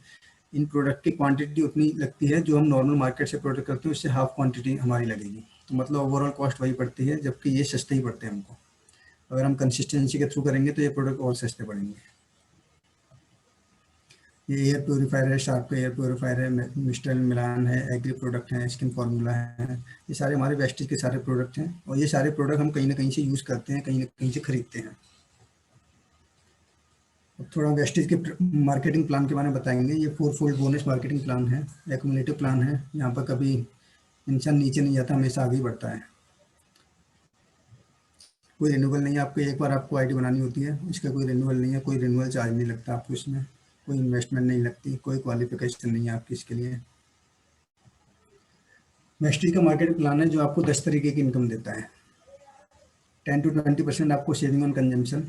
[SPEAKER 1] इन प्रोडक्ट की क्वांटिटी उतनी लगती है जो हम नॉर्मल मार्केट से प्रोडक्ट करते हैं उससे हाफ क्वांटिटी हमारी लगेगी। तो मतलब ओवरऑल कॉस्ट वही पड़ती है, जबकि ये सस्ते ही पड़ते हैं हमको। अगर हम कंसिस्टेंसी के थ्रू करेंगे तो ये प्रोडक्ट और सस्ते पड़ेंगे। ये एयर प्योरीफायर है, शार्प का एयर प्योरीफायर है, मिस्टर मिलान है, एग्री प्रोडक्ट है, स्किन फार्मूला है, ये सारे हमारे वेस्टीज के सारे प्रोडक्ट हैं और ये सारे प्रोडक्ट हम कहीं ना कहीं से यूज़ करते हैं, कहीं ना कहीं से खरीदते हैं। अब थोड़ा वेस्टीज के मार्केटिंग प्लान के बारे में बताएंगे। ये 4 फोल्ड बोनस मार्केटिंग प्लान है, एक्यूमुलेटिव प्लान है। यहाँ पर कभी इंसान नीचे नहीं जाता, हमेशा आगे ही बढ़ता है। कोई रिन्यूअल नहीं है, आपको एक बार आपको आईडी बनानी होती है, इसका कोई रिन्यूअल नहीं है, कोई रिन्यूअल चार्ज नहीं लगता आपको, इसमें कोई इन्वेस्टमेंट नहीं लगती, कोई क्वालिफिकेशन नहीं है आपकी इसके लिए। वेस्टीज का मार्केटिंग प्लान है जो आपको 10 तरीके की इनकम देता है। 10 to 20% आपको सेविंग ऑन कंजम्पशन,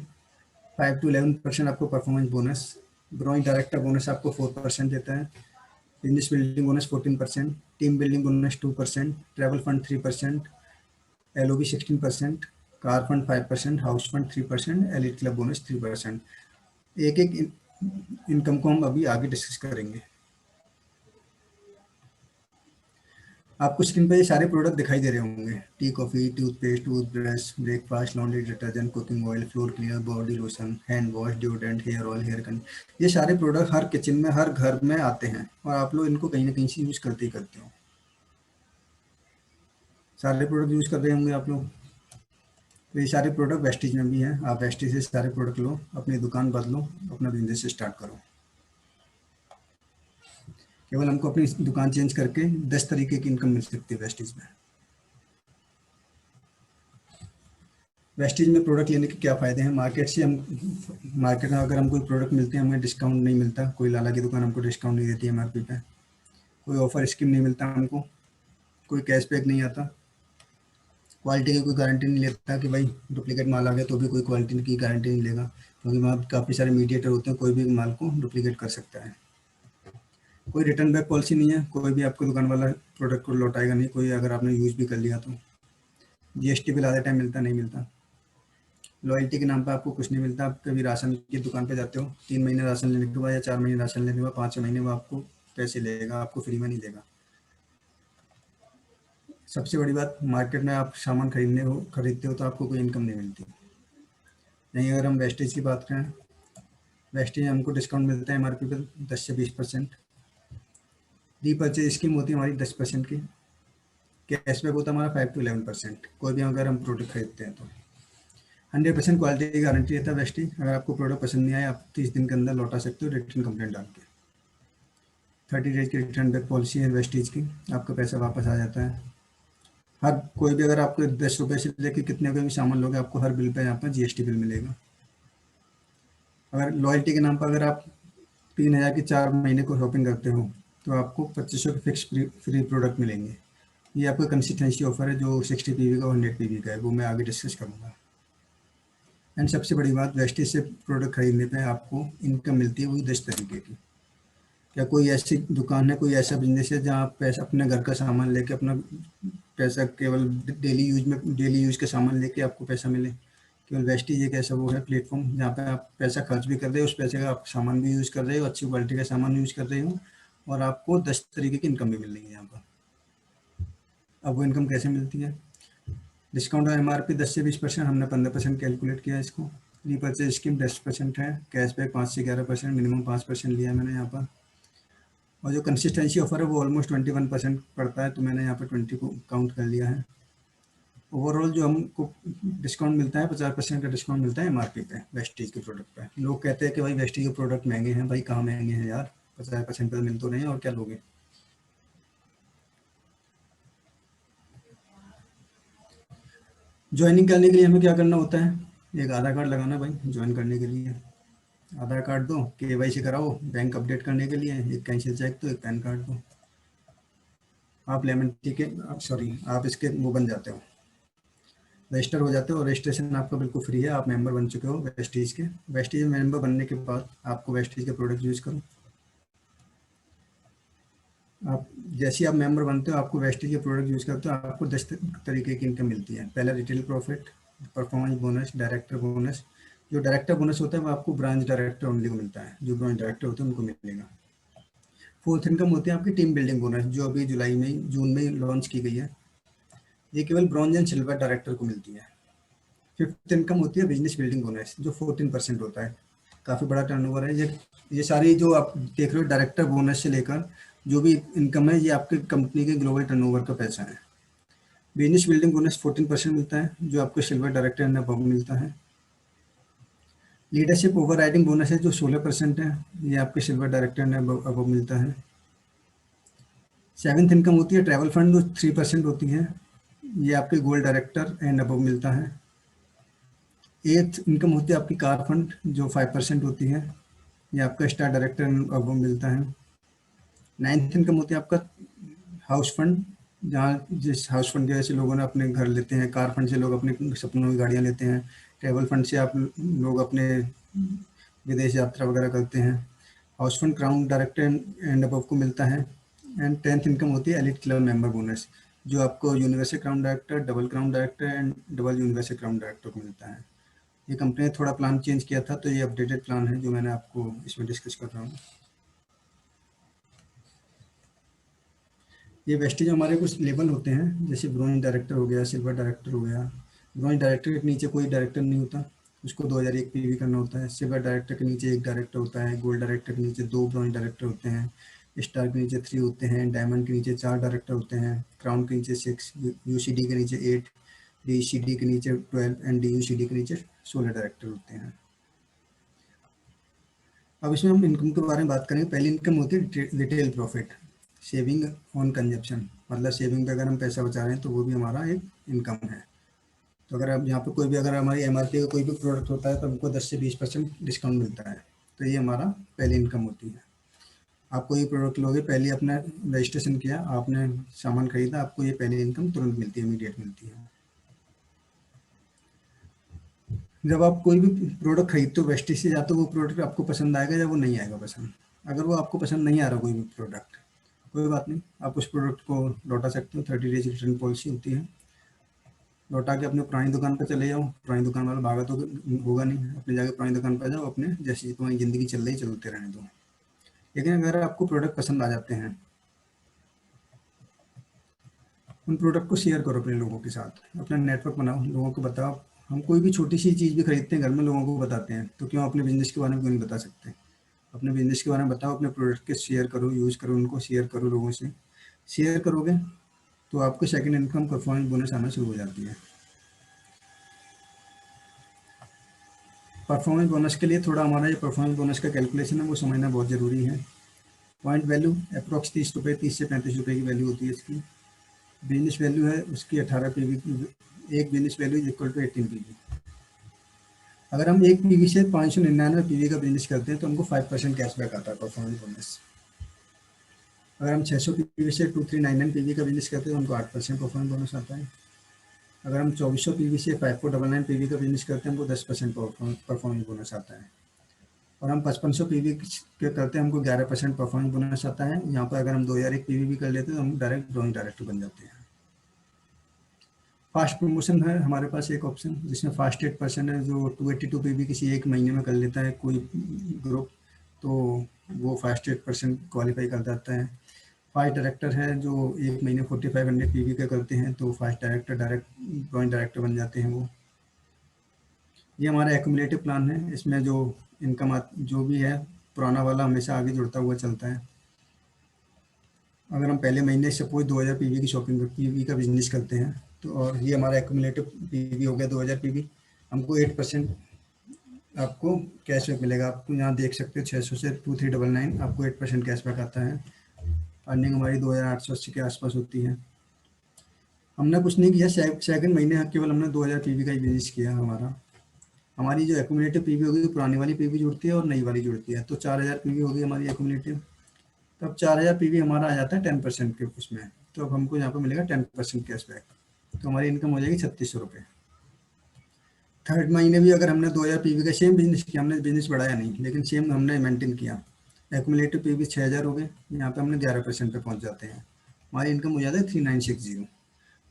[SPEAKER 1] 5 to 11% आपको performance bonus, growing director bonus आपको 4% देता है, business building bonus 14%, team building bonus 2%, travel fund 3%, LOB 16%, car fund 5%, house fund 3%, elite club bonus 3%। एक एक इनकम को हम अभी आगे डिस्कस करेंगे। आपको स्क्रीन पर ये सारे प्रोडक्ट दिखाई दे रहे होंगे, tea coffee, toothpaste, toothbrush, breakfast, laundry detergent, cooking oil, floor cleaner, body lotion, hand wash, deodorant, hair oil, hair conditioner. ये सारे प्रोडक्ट हर किचन में, हर घर में आते हैं और आप लोग इनको कहीं ना कहीं से यूज़ करते ही करते हो। सारे प्रोडक्ट यूज़ कर रहे होंगे आप लोग। तो ये सारे प्रोडक्ट वेस्टीज में भी हैं। आप वेस्टीज से सारे प्रोडक्ट लो, अपनी दुकान बदलो, अपना बिजनेस स्टार्ट करो। केवल हमको अपनी दुकान चेंज करके 10 तरीके की इनकम मिल सकती है वेस्टीज में। वेस्टीज में प्रोडक्ट लेने के क्या फ़ायदे हैं? मार्केट से हम, मार्केट में अगर हम कोई प्रोडक्ट मिलते हैं, हमें डिस्काउंट नहीं मिलता, कोई लाला की दुकान हमको डिस्काउंट नहीं देती MRP पे, कोई ऑफर स्कीम नहीं मिलता हमको, कोई कैशबैक नहीं आता, क्वालिटी की कोई गारंटी नहीं लेता कि भाई डुप्लीकेट माल आ गया तो भी कोई क्वालिटी की गारंटी नहीं लेगा, क्योंकि वहाँ काफ़ी सारे मीडिएटर होते हैं, कोई भी माल को डुप्लीकेट कर सकता है। कोई रिटर्न बैक पॉलिसी नहीं है, कोई भी आपको दुकान वाला प्रोडक्ट को लौटाएगा नहीं, कोई अगर आपने यूज़ भी कर लिया तो। GST बिल आधे टाइम मिलता नहीं मिलता। लॉयल्टी के नाम पर आपको कुछ नहीं मिलता। आप कभी राशन की दुकान पे जाते हो, 3 महीने राशन लेने के बाद या 4 महीने राशन लेने के बाद 5 महीने वो आपको पैसे लेगा, आपको फ्री में नहीं देगा। सबसे बड़ी बात, मार्केट में आप सामान खरीदते हो तो आपको कोई इनकम नहीं मिलती। नहीं, अगर हम वेस्टेज की बात करें, वेस्टेज हमको डिस्काउंट मिलता है MRP पर 10 से 20%। रीपर्चेज स्कीम होती है हमारी 10% की। कैशबैक होता है हमारा 5 to 11%, कोई भी अगर हम प्रोडक्ट खरीदते हैं तो। 100% क्वालिटी की गारंटी रहता है वेस्टीज। अगर आपको प्रोडक्ट पसंद नहीं आया, आप 30 दिन के अंदर लौटा सकते हो रिटर्न कंप्लेंट डाल के। 30 डेज की रिटर्न बैक पॉलिसी है वेस्टीज की, आपका पैसा वापस आ जाता है। हर कोई भी अगर आपको 10 रुपये से लेकर कितने का भी सामान लोगे, आपको हर बिल पे यहाँ पर GST बिल मिलेगा। अगर लॉयल्टी के नाम पर अगर आप 3000 की 4 महीने को शॉपिंग करते हो तो आपको 2500 के फिक्स फ्री प्रोडक्ट मिलेंगे। ये आपका कंसिस्टेंसी ऑफर है, जो 60 PV का और 100 PV का है, वो मैं आगे डिस्कस करूँगा। एंड सबसे बड़ी बात, वेस्टेज से प्रोडक्ट खरीदने पे आपको इनकम मिलती है, वही 10 तरीके की। क्या कोई ऐसी दुकान है, कोई ऐसा बिजनेस है जहाँ आप पैसा अपने घर का सामान लेके, अपना पैसा केवल डेली यूज का सामान लेके आपको पैसा मिले? केवल वेस्टीज एक ऐसा वो है प्लेटफॉर्म जहाँ पे आप पैसा खर्च भी कर रहे हो, उस पैसे का आप सामान भी यूज़ कर रहे हो, अच्छी क्वालिटी का सामान यूज़ कर रहे हो, और आपको 10 तरीके की इनकम भी मिल रही है यहाँ पर। अब वो इनकम कैसे मिलती है? डिस्काउंट और MRP 10 से 20%, हमने 15% कैलकुलेट किया इसको। रीपर्चेज स्कीम 10% है, कैशबैक 5 से 11%, मिनिमम 5% लिया है मैंने यहाँ पर। और जो कंसिस्टेंसी ऑफर है वो ऑलमोस्ट 21% पड़ता है, तो मैंने यहाँ पर 20 को काउंट कर लिया है। ओवरऑल जो हमको डिस्काउंट मिलता है, 50% का डिस्काउंट मिलता है MRP पे वेस्टीज के प्रोडक्ट पे। लोग कहते हैं कि भाई वेस्टीज के प्रोडक्ट महंगे हैं। भाई कहाँ महंगे हैं यार, 50% पे मिल तो रहे हैं, और क्या लोगे। ज्वाइनिंग करने के लिए हमें क्या करना होता है? एक आधार कार्ड लगाना भाई ज्वाइन करने के लिए। आधार कार्ड दो, KYC कराओ बैंक अपडेट करने के लिए, एक कैंसिल चेक दो, एक पैन कार्ड दो, आप लेमन टी के आप इसके वो बन जाते हो, रजिस्टर हो जाते हो। रजिस्ट्रेशन आपका बिल्कुल फ्री है, आप मेंबर बन चुके हो वेस्टीज के। वेस्टीज मेंबर बनने के बाद आपको वेस्टीज के प्रोडक्ट यूज़ करो। आप जैसे आप मेंबर बनते हो, आपको वेस्टीज के प्रोडक्ट यूज़ करते हो, आपको 10 तरीके की इनकम मिलती है। पहला retail profit, performance bonus, director bonus. जो डायरेक्टर बोनस होता है वो आपको ब्रांच डायरेक्टर ओनली को मिलता है, जो ब्रांच डायरेक्टर होते हैं उनको मिलेगा। फोर्थ इनकम होती है आपकी टीम बिल्डिंग बोनस, जो अभी जून में लॉन्च की गई है। ये केवल ब्रॉन्ज एंड सिल्वर डायरेक्टर को मिलती है। फिफ्थ इनकम होती है बिजनेस बिल्डिंग बोनस, जो 14% होता है। काफ़ी बड़ा टर्नओवर है ये सारी जो आप देख रहे हो डायरेक्टर बोनस से लेकर जो भी इनकम है, ये आपके कंपनी के ग्लोबल टर्नओवर का पैसा है। बिजनेस बिल्डिंग बोनस 14% मिलता है, जो आपको सिल्वर डायरेक्टर एंड अबव मिलता है। लीडरशिप ओवर राइडिंग बोनस है, जो 16% है, ये आपके सिल्वर डायरेक्टर एंड अबव मिलता है। सेवन्थ इनकम होती है ट्रैवल फंड, जो 3% होती है, ये आपके गोल्ड डायरेक्टर एंड अबव मिलता है। एथ इनकम होती है आपकी कार फंड, जो 5% होती है, ये आपका स्टार डायरेक्टर एंड अबव मिलता है। नाइन्थ इनकम होती है आपका हाउस फंड, जहाँ जिस हाउस फंड की वजह से लोगों ने अपने घर लेते हैं। कार फंड से लोग अपने सपनों की गाड़ियाँ लेते हैं। ट्रैवल फंड से आप लोग अपने विदेश यात्रा वगैरह करते हैं। House fund crown director and above को मिलता है। एंड 10th इनकम होती है एलिट क्लब मेंबर बोनस, जो आपको university crown director, double crown director and double university crown director को मिलता है। ये कंपनी ने थोड़ा प्लान चेंज किया था, तो ये अपडेटेड प्लान है जो मैंने आपको इसमें डिस्कस कर रहा हूँ। ये वेस्टेज हमारे कुछ लेवल होते हैं, जैसे ब्रोंज डायरेक्टर हो गया, सिल्वर डायरेक्टर हो गया। ब्रोंज डायरेक्टर के नीचे कोई डायरेक्टर नहीं होता, उसको 2001 पीवी करना होता है। सिल्वर डायरेक्टर के नीचे एक डायरेक्टर होता है। गोल्ड डायरेक्टर के नीचे 2 ब्रोंज डायरेक्टर होते हैं। स्टार के नीचे 3 होते हैं। डायमंड के नीचे 4 डायरेक्टर होते हैं। क्राउन के नीचे 6, यूसीडी के नीचे 8, डीसीडी के नीचे 12 एंड डीयूसीडी के नीचे 16 डायरेक्टर होते हैं। अब इसमें हम इनकम के बारे में बात करेंगे। पहली इनकम होती है retail profit, saving on consumption, मतलब सेविंग पे अगर हम पैसा बचा रहे हैं तो वो भी हमारा एक इनकम है। तो अगर आप यहाँ पे कोई भी, अगर हमारी एमआरपी का कोई भी प्रोडक्ट होता है तो हमको 10 से 20% डिस्काउंट मिलता है, तो ये हमारा पहली इनकम होती है। आप कोई प्रोडक्ट लोगे, पहले अपना रजिस्ट्रेशन किया, आपने सामान खरीदा, आपको ये पहली इनकम तुरंत मिलती है, इमीडिएट मिलती है। जब आप कोई भी प्रोडक्ट खरीदते हो वेस्टेज से, या तो वो प्रोडक्ट आपको पसंद आएगा या वो नहीं आएगा पसंद। अगर वो आपको पसंद नहीं आ रहा कोई भी प्रोडक्ट, कोई बात नहीं, आप उस प्रोडक्ट को लौटा सकते हो। 30 डेज रिटर्न पॉलिसी होती है। लौटा के अपने पुरानी दुकान पर चले जाओ। पुरानी दुकान वाला भागा तो होगा नहीं, अपनी जाके पुरानी दुकान पर जाओ, अपने जैसी तुम्हारी ज़िंदगी चल रही चलते रहने दो। लेकिन अगर आपको प्रोडक्ट पसंद आ जाते हैं, उन प्रोडक्ट को शेयर करो अपने लोगों के साथ, अपना नेटवर्क बनाओ, लोगों को बताओ। हम कोई भी छोटी सी चीज़ भी खरीदते हैं घर में, लोगों को बताते हैं, तो क्यों अपने बिजनेस के बारे में क्यों नहीं बता सकते। अपने बिजनेस के बारे में बताओ, अपने प्रोडक्ट के शेयर करो, यूज़ करो, उनको शेयर करो। लोगों से शेयर करोगे तो आपको सेकंड इनकम परफॉर्मेंस बोनस आना शुरू हो जाती है। परफॉर्मेंस बोनस के लिए थोड़ा हमारा ये परफॉर्मेंस बोनस का कैलकुलेशन है वो समझना बहुत ज़रूरी है। पॉइंट वैल्यू अप्रॉक्स 30 रुपये, 30 से 35 रुपये की वैल्यू होती है इसकी। बिजनेस वैल्यू है उसकी 18 पीवी की, एक business value is equal to 18 PV. अगर हम एक पीवी से 599 पीवी का बिजनेस करते हैं तो हमको 5% कैशबैक आता है परफॉर्मेंस बोनस। अगर हम 600 पीवी से 2399 पीवी का बिजनेस करते हैं तो हमको 8% परफॉर्मेंस बोनस आता है। अगर हम 2400 पीवी से 5499 पीवी का बिजनेस करते हैं हमको 10% परफॉर्मेंस बोनस आता है। और हम 5500 पीवी के करते हैं हमको 11% परफॉर्मेंस बोनस आता है। यहाँ पर अगर हम 2001 पीवी भी कर लेते हैं तो हम डायरेक्ट ब्रोंज डायरेक्टर बन जाते हैं। फास्ट प्रमोशन है हमारे पास एक ऑप्शन, जिसमें फास्ट 8% है। जो 282 पीवी किसी एक महीने में कर लेता है कोई ग्रुप, तो वो फास्ट 8% क्वालिफाई कर जाता है। फास्ट डायरेक्टर है जो एक महीने 4500 पीवी का करते हैं, तो fast director direct bronze director बन जाते हैं वो। ये हमारा एक्यूमुलेटिव प्लान है। इसमें जो इनकम जो भी है पुराना वाला हमेशा आगे जुड़ता हुआ चलता है। अगर हम पहले महीने सपोज 2000 पीवी की शॉपिंग पीवी का बिजनेस करते हैं, तो और ये हमारा एक्यूमुलेटिव पीवी हो गया 2000 पीवी, हमको 8% आपको कैशबैक मिलेगा। आपको यहाँ देख सकते हो 600 से 2399 आपको 8% कैशबैक आता है। अर्निंग हमारी 2880 के आसपास होती है। हमने कुछ नहीं किया, सेकंड महीने केवल हमने 2000 पीवी का ही बिजनेस किया। हमारी जो एक्यूमुलेटिव पीवी होगी पुरानी वाली पीवी जुड़ती है और नई वाली जुड़ती है, तो 4000 पीवी होगी हमारी एक्यूमुलेटिव। तब 4000 पीवी हमारा आ जाता है 10% के उसमें, तो अब हमको यहाँ पर मिलेगा 10% कैशबैक, तो हमारी इनकम हो जाएगी 3600 रुपये। थर्ड महीने भी अगर हमने 2000 पीवी का सेम बिजनेस किया, हमने बिजनेस बढ़ाया नहीं लेकिन सेम हमने मेंटेन किया, एक्यूमुलेटिव पीवी 6000 हो गए, यहाँ पे हमने 11% पे पहुँच जाते हैं, हमारी इनकम हो जाता है 3960।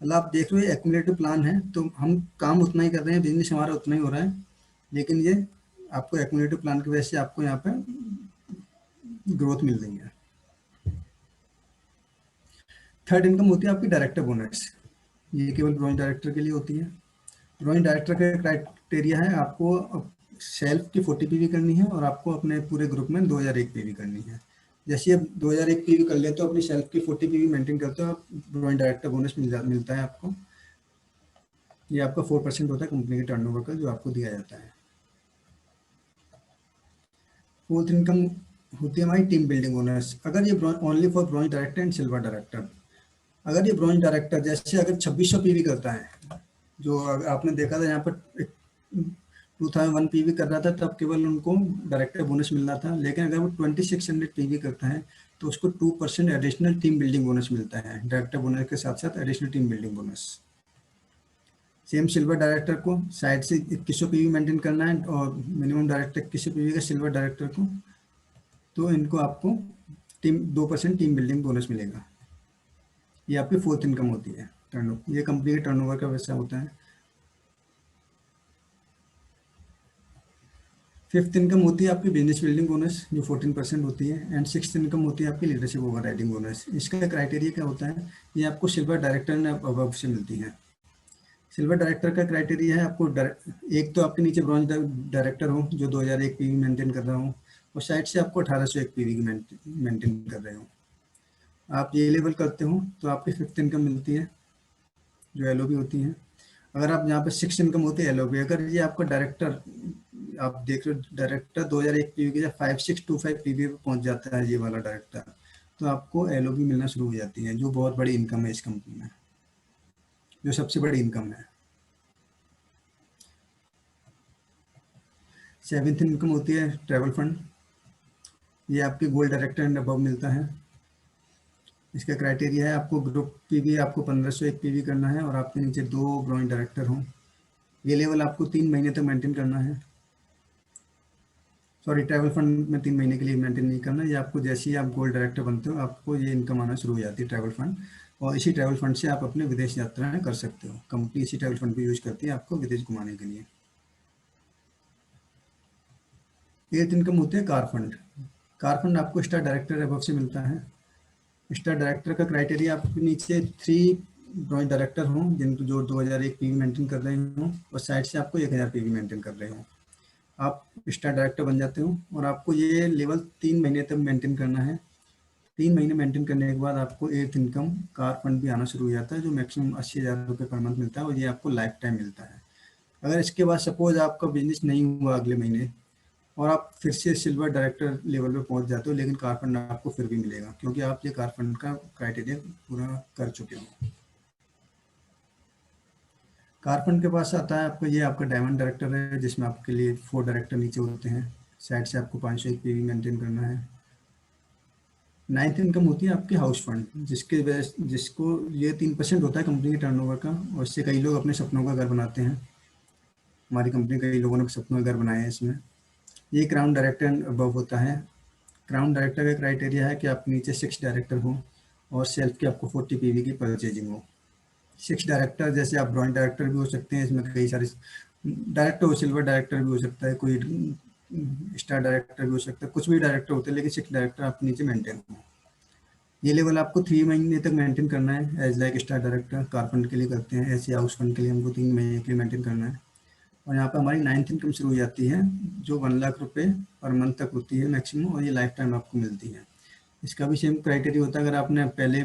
[SPEAKER 1] मतलब आप देख रहे हो एक्यूमुलेटिव प्लान है, तो हम काम उतना ही कर रहे हैं, बिजनेस हमारा उतना ही हो रहा है, लेकिन ये आपको एक्यूमुलेटिव प्लान की वजह से आपको यहाँ पे ग्रोथ मिल रही है। थर्ड इनकम होती है आपकी डायरेक्टर बोनस। ये केवल ब्रोंज डायरेक्टर के लिए होती है। ब्रोंज डायरेक्टर का क्राइटेरिया है, आपको सेल्फ की 40 पीवी करनी है और आपको अपने पूरे ग्रुप में 2001 पीवी करनी है। जैसे आप 2001 पीवी कर लेते हो, अपनी सेल्फ की 40 पीवी मेंटेन करते हो, आप ब्रोंज डायरेक्टर बोनस मिलता है आपको। ये आपका 4% होता है कंपनी के टर्नओवर का, जो आपको दिया जाता है। फोर्थ इनकम होती है हमारी टीम बिल्डिंग बोनस। अगर ये only for bronze director and silver director. अगर ये ब्रोंज डायरेक्टर जैसे अगर 2600 पीवी करता है, जो आपने देखा था यहाँ पर 2001 पीवी कर रहा था, तब केवल उनको डायरेक्टर बोनस मिल रहा था। लेकिन अगर वो 2600 पीवी करता है तो उसको 2% एडिशनल टीम बिल्डिंग बोनस मिलता है। डायरेक्टर बोनस के साथ साथ additional team building bonus. Same silver director को साइड से 2100 पीवी मेंटेन करना है और मिनिमम डायरेक्टर 2100 पीवी का सिल्वर डायरेक्टर को, तो इनको आपको टीम 2% टीम बिल्डिंग बोनस मिलेगा। ये आपकी फोर्थ इनकम होती है टर्नओवर, ये कंपनी के टर्नओवर का वैसा होता है। फिफ्थ इनकम होती है आपकी बिजनेस बिल्डिंग बोनस जो 14% होती है, एंड सिक्स्थ इनकम होती है आपकी लीडरशिप ओवर राइडिंग बोनस। इसका क्राइटेरिया क्या होता है, ये आपको सिल्वर डायरेक्टर ने अबव से मिलती है। सिल्वर डायरेक्टर का क्राइटेरिया है आपको एक तो आपके नीचे ब्रॉन्ज डायरेक्टर हो जो 2001 पीवी मेंटेन कर रहा हो, और साइड से आपको 1801 पीवी की मेंटेन कर रहे हो। आप ये लेवल करते हो तो आपकी फिफ्थ इनकम मिलती है जो एलओबी होती है। अगर आप यहाँ पे सिक्स इनकम होती है एलओबी, अगर ये आपका डायरेक्टर आप देख रहे हो डायरेक्टर 2001 पीवी के जब 5625 पीवी पे पहुंच जाता है ये वाला डायरेक्टर, तो आपको एलओबी मिलना शुरू हो जाती है, जो बहुत बड़ी इनकम है इस कंपनी में, जो सबसे बड़ी इनकम है। सेवेंथ इनकम होती है ट्रैवल फंड, ये आपके गोल्ड डायरेक्टर एंड अबव मिलता है। इसका क्राइटेरिया है आपको ग्रुप पीवी आपको 1501 पीवी करना है और आपके नीचे 2 ब्रॉन्ज डायरेक्टर हों। ये लेवल आपको 3 महीने तक मेंटेन करना है। सॉरी, ट्रैवल फंड में 3 महीने के लिए मेंटेन नहीं करना, ये आपको जैसे ही आप गोल्ड डायरेक्टर बनते हो आपको ये इनकम आना शुरू हो जाती है ट्रैवल फंड, और इसी ट्रैवल फंड से आप अपने विदेश यात्राएं कर सकते हो। कंपनी इसी ट्रैवल फंड को यूज करती है आपको विदेश घुमाने के लिए। एथ इनकम होती है कार फंड। कार फंड आपको स्टार डायरेक्टर अबव से मिलता है। स्टार डायरेक्टर का क्राइटेरिया आपके नीचे 3 ब्रॉन्ज डायरेक्टर हों जिनको जो 2001 पीवी मेंटेन कर रहे हों, और साइड से आपको 1000 पीवी मेंटेन कर रहे हों, आप स्टार डायरेक्टर बन जाते हो। और आपको ये लेवल 3 महीने तक मेंटेन करना है। 3 महीने मेंटेन करने के बाद आपको एथ इनकम कार फंड भी आना शुरू हो जाता है जो मैक्सिमम 80,000 रुपये पर मंथ मिलता है, और ये आपको लाइफ टाइम मिलता है। अगर इसके बाद सपोज आपका बिजनेस नहीं हुआ अगले महीने और आप फिर से सिल्वर डायरेक्टर लेवल पे पहुंच जाते हो, लेकिन कार फंड आपको फिर भी मिलेगा क्योंकि आप ये कार फंड का क्राइटेरिया पूरा कर चुके हो। कार फंड के पास आता है आपको ये आपका डायमंड डायरेक्टर है जिसमें आपके लिए 4 डायरेक्टर नीचे होते हैं, साइड से आपको 501 पीवी मेंटेन करना है। नाइन्थ इनकम होती है आपकी हाउस फंड, जिसको ये 3% होता है कंपनी के टर्नओवर का, और इससे कई लोग अपने सपनों का घर बनाते हैं। हमारी कंपनी कई लोगों ने सपनों का घर बनाए हैं इसमें। ये क्राउन डायरेक्टर अबव होता है। क्राउन डायरेक्टर का क्राइटेरिया है कि आप नीचे 6 डायरेक्टर हो और सेल्फ की आपको 40 पीवी की परचेजिंग हो। 6 डायरेक्टर जैसे आप ब्रॉन्ज डायरेक्टर भी हो सकते हैं, इसमें कई सारे डायरेक्टर हो, सिल्वर डायरेक्टर भी हो सकता है, कोई स्टार डायरेक्टर भी हो सकता है, कुछ भी डायरेक्टर होते हैं, लेकिन 6 डायरेक्टर आपके नीचे मेंटेन हो। ये लेवल आपको 3 महीने तक मेंटेन करना है as like star director. Car fund के लिए करते हैं ऐसे, हाउस फंड के लिए हमको 3 महीने के लिए मेंटेन करना है। और यहाँ पर हमारी 9th इनकम शुरू हो जाती है जो 1 लाख रुपए पर मंथ तक होती है मैक्सिमम, और ये लाइफ टाइम आपको मिलती है। इसका भी सेम क्राइटेरिया होता है, अगर आपने पहले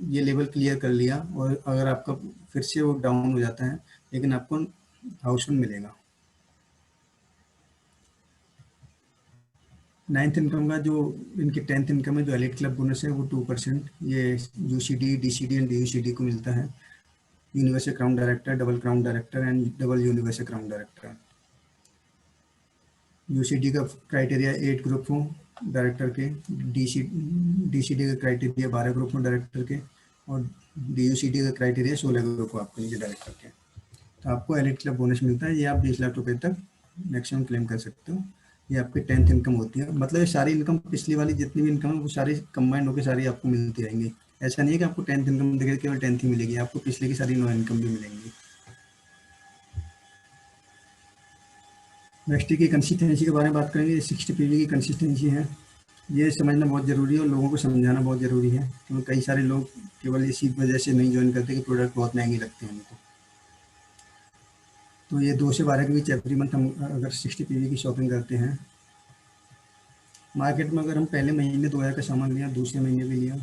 [SPEAKER 1] ये लेवल क्लियर कर लिया और अगर आपका फिर से वो डाउन हो जाता है, लेकिन आपको हाउस फंड मिलेगा। 9th इनकम का जो इनकी 10th इनकम है जो एलिट क्लब बोनस है वो 2%, ये यूसीडी, डीसीडी एंड डीयूसीडी को मिलता है। Universal crown director, double crown director and double universal crown director. UCD का क्राइटेरिया 8 ग्रुप हो डायरेक्टर के, डीसीडी का क्राइटेरिया 12 ग्रुप हो डायरेक्टर के, और डीयूसीडी का क्राइटेरिया 16 ग्रुप हो आपके नीचे डायरेक्टर के। तो आपको एलिट क्लब बोनस मिलता है, ये आप 20 लाख रुपए तक मैक्सिमम क्लेम कर सकते हो। ये आपकी 10th इनकम होती है। मतलब ये सारी इनकम पिछली वाली जितनी भी इनकम है वो सारी कंबाइंड होकर सारी आपको मिलती रहेंगी। ऐसा नहीं है कि आपको 10th इनकम देकर केवल 10th ही मिलेगी, आपको पिछले की सारी 9 इनकम भी मिलेंगी। नेक्स्ट की कंसिस्टेंसी के बारे में बात करेंगे। 60 पीवी की कंसिस्टेंसी है, ये समझना बहुत ज़रूरी है और लोगों को समझाना बहुत ज़रूरी है, क्योंकि कई सारे लोग केवल इसी वजह से नहीं ज्वाइन करते कि प्रोडक्ट बहुत महंगी लगती है उनको। तो ये 2 से 12 के बीच एवरी मंथ हम अगर 60 पीवी की शॉपिंग करते हैं मार्केट में, अगर हम पहले महीने 2000 का सामान लिया, दूसरे महीने भी लिया,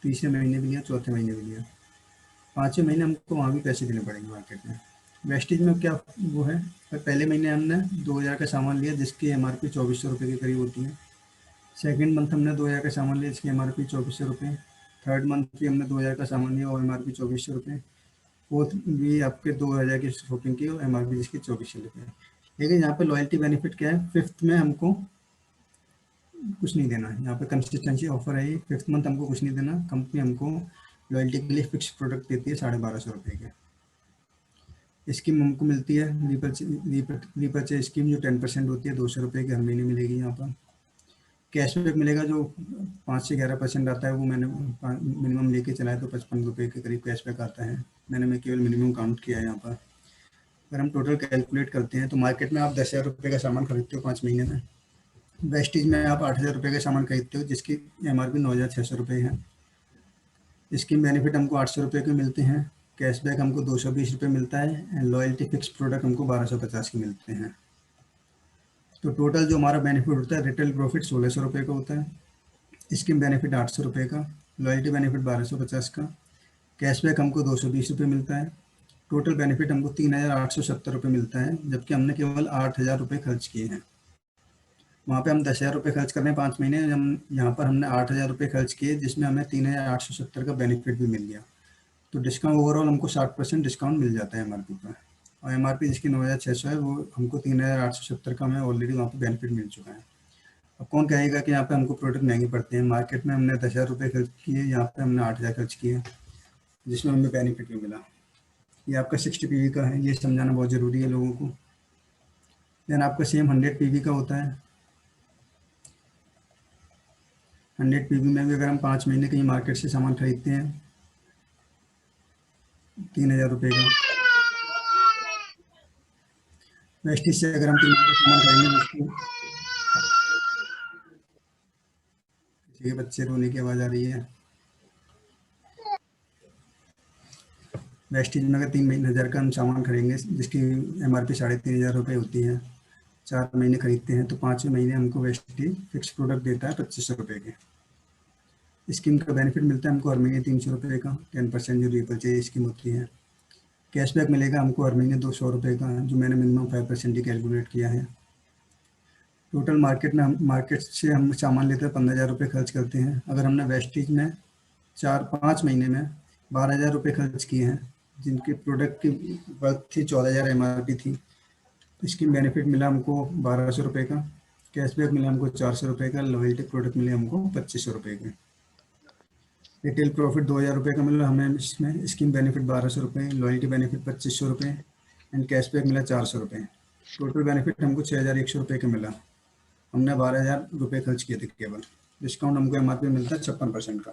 [SPEAKER 1] तीसरे महीने भी लिया, चौथे महीने भी लिया, 5वें महीने हमको वहाँ भी पैसे देने पड़ेंगे मार्केट में। वेस्टेज में क्या वो है, पहले महीने हमने 2000 का सामान लिया जिसकी एमआरपी 2400 रुपये के करीब होती है। सेकंड मंथ हमने 2000 का सामान लिया जिसकी एमआरपी 2400 रुपये। थर्ड मंथ भी हमने 2000 का सामान लिया और एमआरपी 2400 रुपये। फोर्थ भी आपके 2000 की शॉपिंग की और एमआरपी जिसकी 2400 रुपये। लेकिन यहाँ पे लॉयल्टी बेनिफिट क्या है, 5th में हमको कुछ नहीं देना है। यहाँ पे कंसिस्टेंसी ऑफर है, 5th मंथ हमको कुछ नहीं देना। कंपनी हमको लॉयल्टी के लिए फिक्स प्रोडक्ट देती है 1250 रुपये के। स्कीम हमको मिलती है रीपर्चेज स्कीम, जो 10% होती है, 200 रुपये की हर महीने मिलेगी। यहाँ पर कैशबैक मिलेगा जो 5 से 11% आता है, वो मैंने मिनिमम लेके चला है तो 55 रुपये के करीब कैशबैक आता है। मैं केवल मिनिमम काउंट किया है यहाँ पर। अगर हम टोटल कैलकुलेट करते हैं तो मार्केट में आप 10,000 रुपये का सामान खरीदते हो 5 महीने में, वेस्टीज में आप 8,000 रुपये का सामान खरीदते हो जिसकी MRP 9,600 रुपये है। स्कीम बेनिफिट हमको 800 रुपये के मिलते हैं, कैशबैक हमको 220 रुपये मिलता है, एंड लॉयल्टी फिक्स प्रोडक्ट हमको 1250 के मिलते हैं। तो टोटल जो हमारा बेनिफिट होता है, रिटेल प्रॉफिट 1,600 रुपये का होता है, स्कीम बेनिफिट 800 रुपये का, लॉयल्टी बेनिफिट 1250 का, कैशबैक हमको 220 रुपये मिलता है। टोटल बेनिफिट हमको 3,870 रुपये मिलता है, जबकि हमने केवल 8,000 रुपये खर्च किए हैं। वहाँ पे हम 10,000 रुपये खर्च कर रहे हैं 5 महीने, हम यहाँ पर हमने 8,000 रुपये खर्च किए, जिसमें हमें 3,870 का बेनिफिट भी मिल गया। तो डिस्काउंट ओवरऑल हमको 60% डिस्काउंट मिल जाता है MRP पर, और MRP जिसकी 9,600 है, वो हमको 3,870 का हमें ऑलरेडी वहाँ पर बेनिफिट मिल चुका है। अब कौन कहेगा कि यहाँ पे हमको प्रोडक्ट महंगे पड़ते हैं? मार्केट में हमने 10,000 रुपये खर्च किए, यहाँ पे हमने 8,000 खर्च किए, जिसमें हमें बेनिफिट भी मिला। ये आपका 60 PV का है, ये समझाना बहुत ज़रूरी है लोगों को। देन आपका सेम 100 PV का होता है। 100 PV में भी अगर हम 5 महीने कहीं मार्केट से सामान खरीदते हैं 3,000 रुपये का, वेस्टीज से अगर हम 3 महीने का सामान खरीदेंगे, उसको किसी के बच्चे रोने की आवाज़ आ रही है। वेस्टीज में अगर 3,000 का हम सामान खरीदेंगे, जिसकी MRP 3,500 रुपये होती है, 4 महीने खरीदते हैं, तो 5वें महीने हमको वेस्टीज फिक्स प्रोडक्ट देता है 2,500 रुपये के। स्कीम का बेनिफिट मिलता है हमको हर महीने 300 रुपये का, 10% जो रीपरचेज स्कीम होती है। कैशबैक मिलेगा हमको हर महीने 200 रुपये का, जो मैंने मिनिमम 5% ही कैलकुलेट किया है। टोटल मार्केट से हम सामान लेते हैं 15,000 रुपये खर्च करते हैं। अगर हमने वेस्टीज में 4-5 महीने में 12,000 रुपये खर्च किए हैं, जिनके प्रोडक्ट की वर्थ थी 14,000 MRP थी, स्कीम बेनिफिट मिला हमको 1,200 रुपये का, कैशबैक मिला हमको 400 रुपये का, लॉयल्टी प्रोडक्ट मिले हमको 2,500 रुपये के। रिटेल प्रॉफिट 2,000 रुपये का मिला हमें, इसमें स्कीम बेनिफिट 1,200 रुपये, लॉयल्टी बेनिफिट 2,500 रुपये, एंड कैशबैक मिला 400 रुपये। टोटल बेनिफिट हमको 6,100 रुपये का मिला। हमने 12,000 रुपये खर्च किए थे केवल। डिस्काउंट हमको MRP मिलता है 56% का।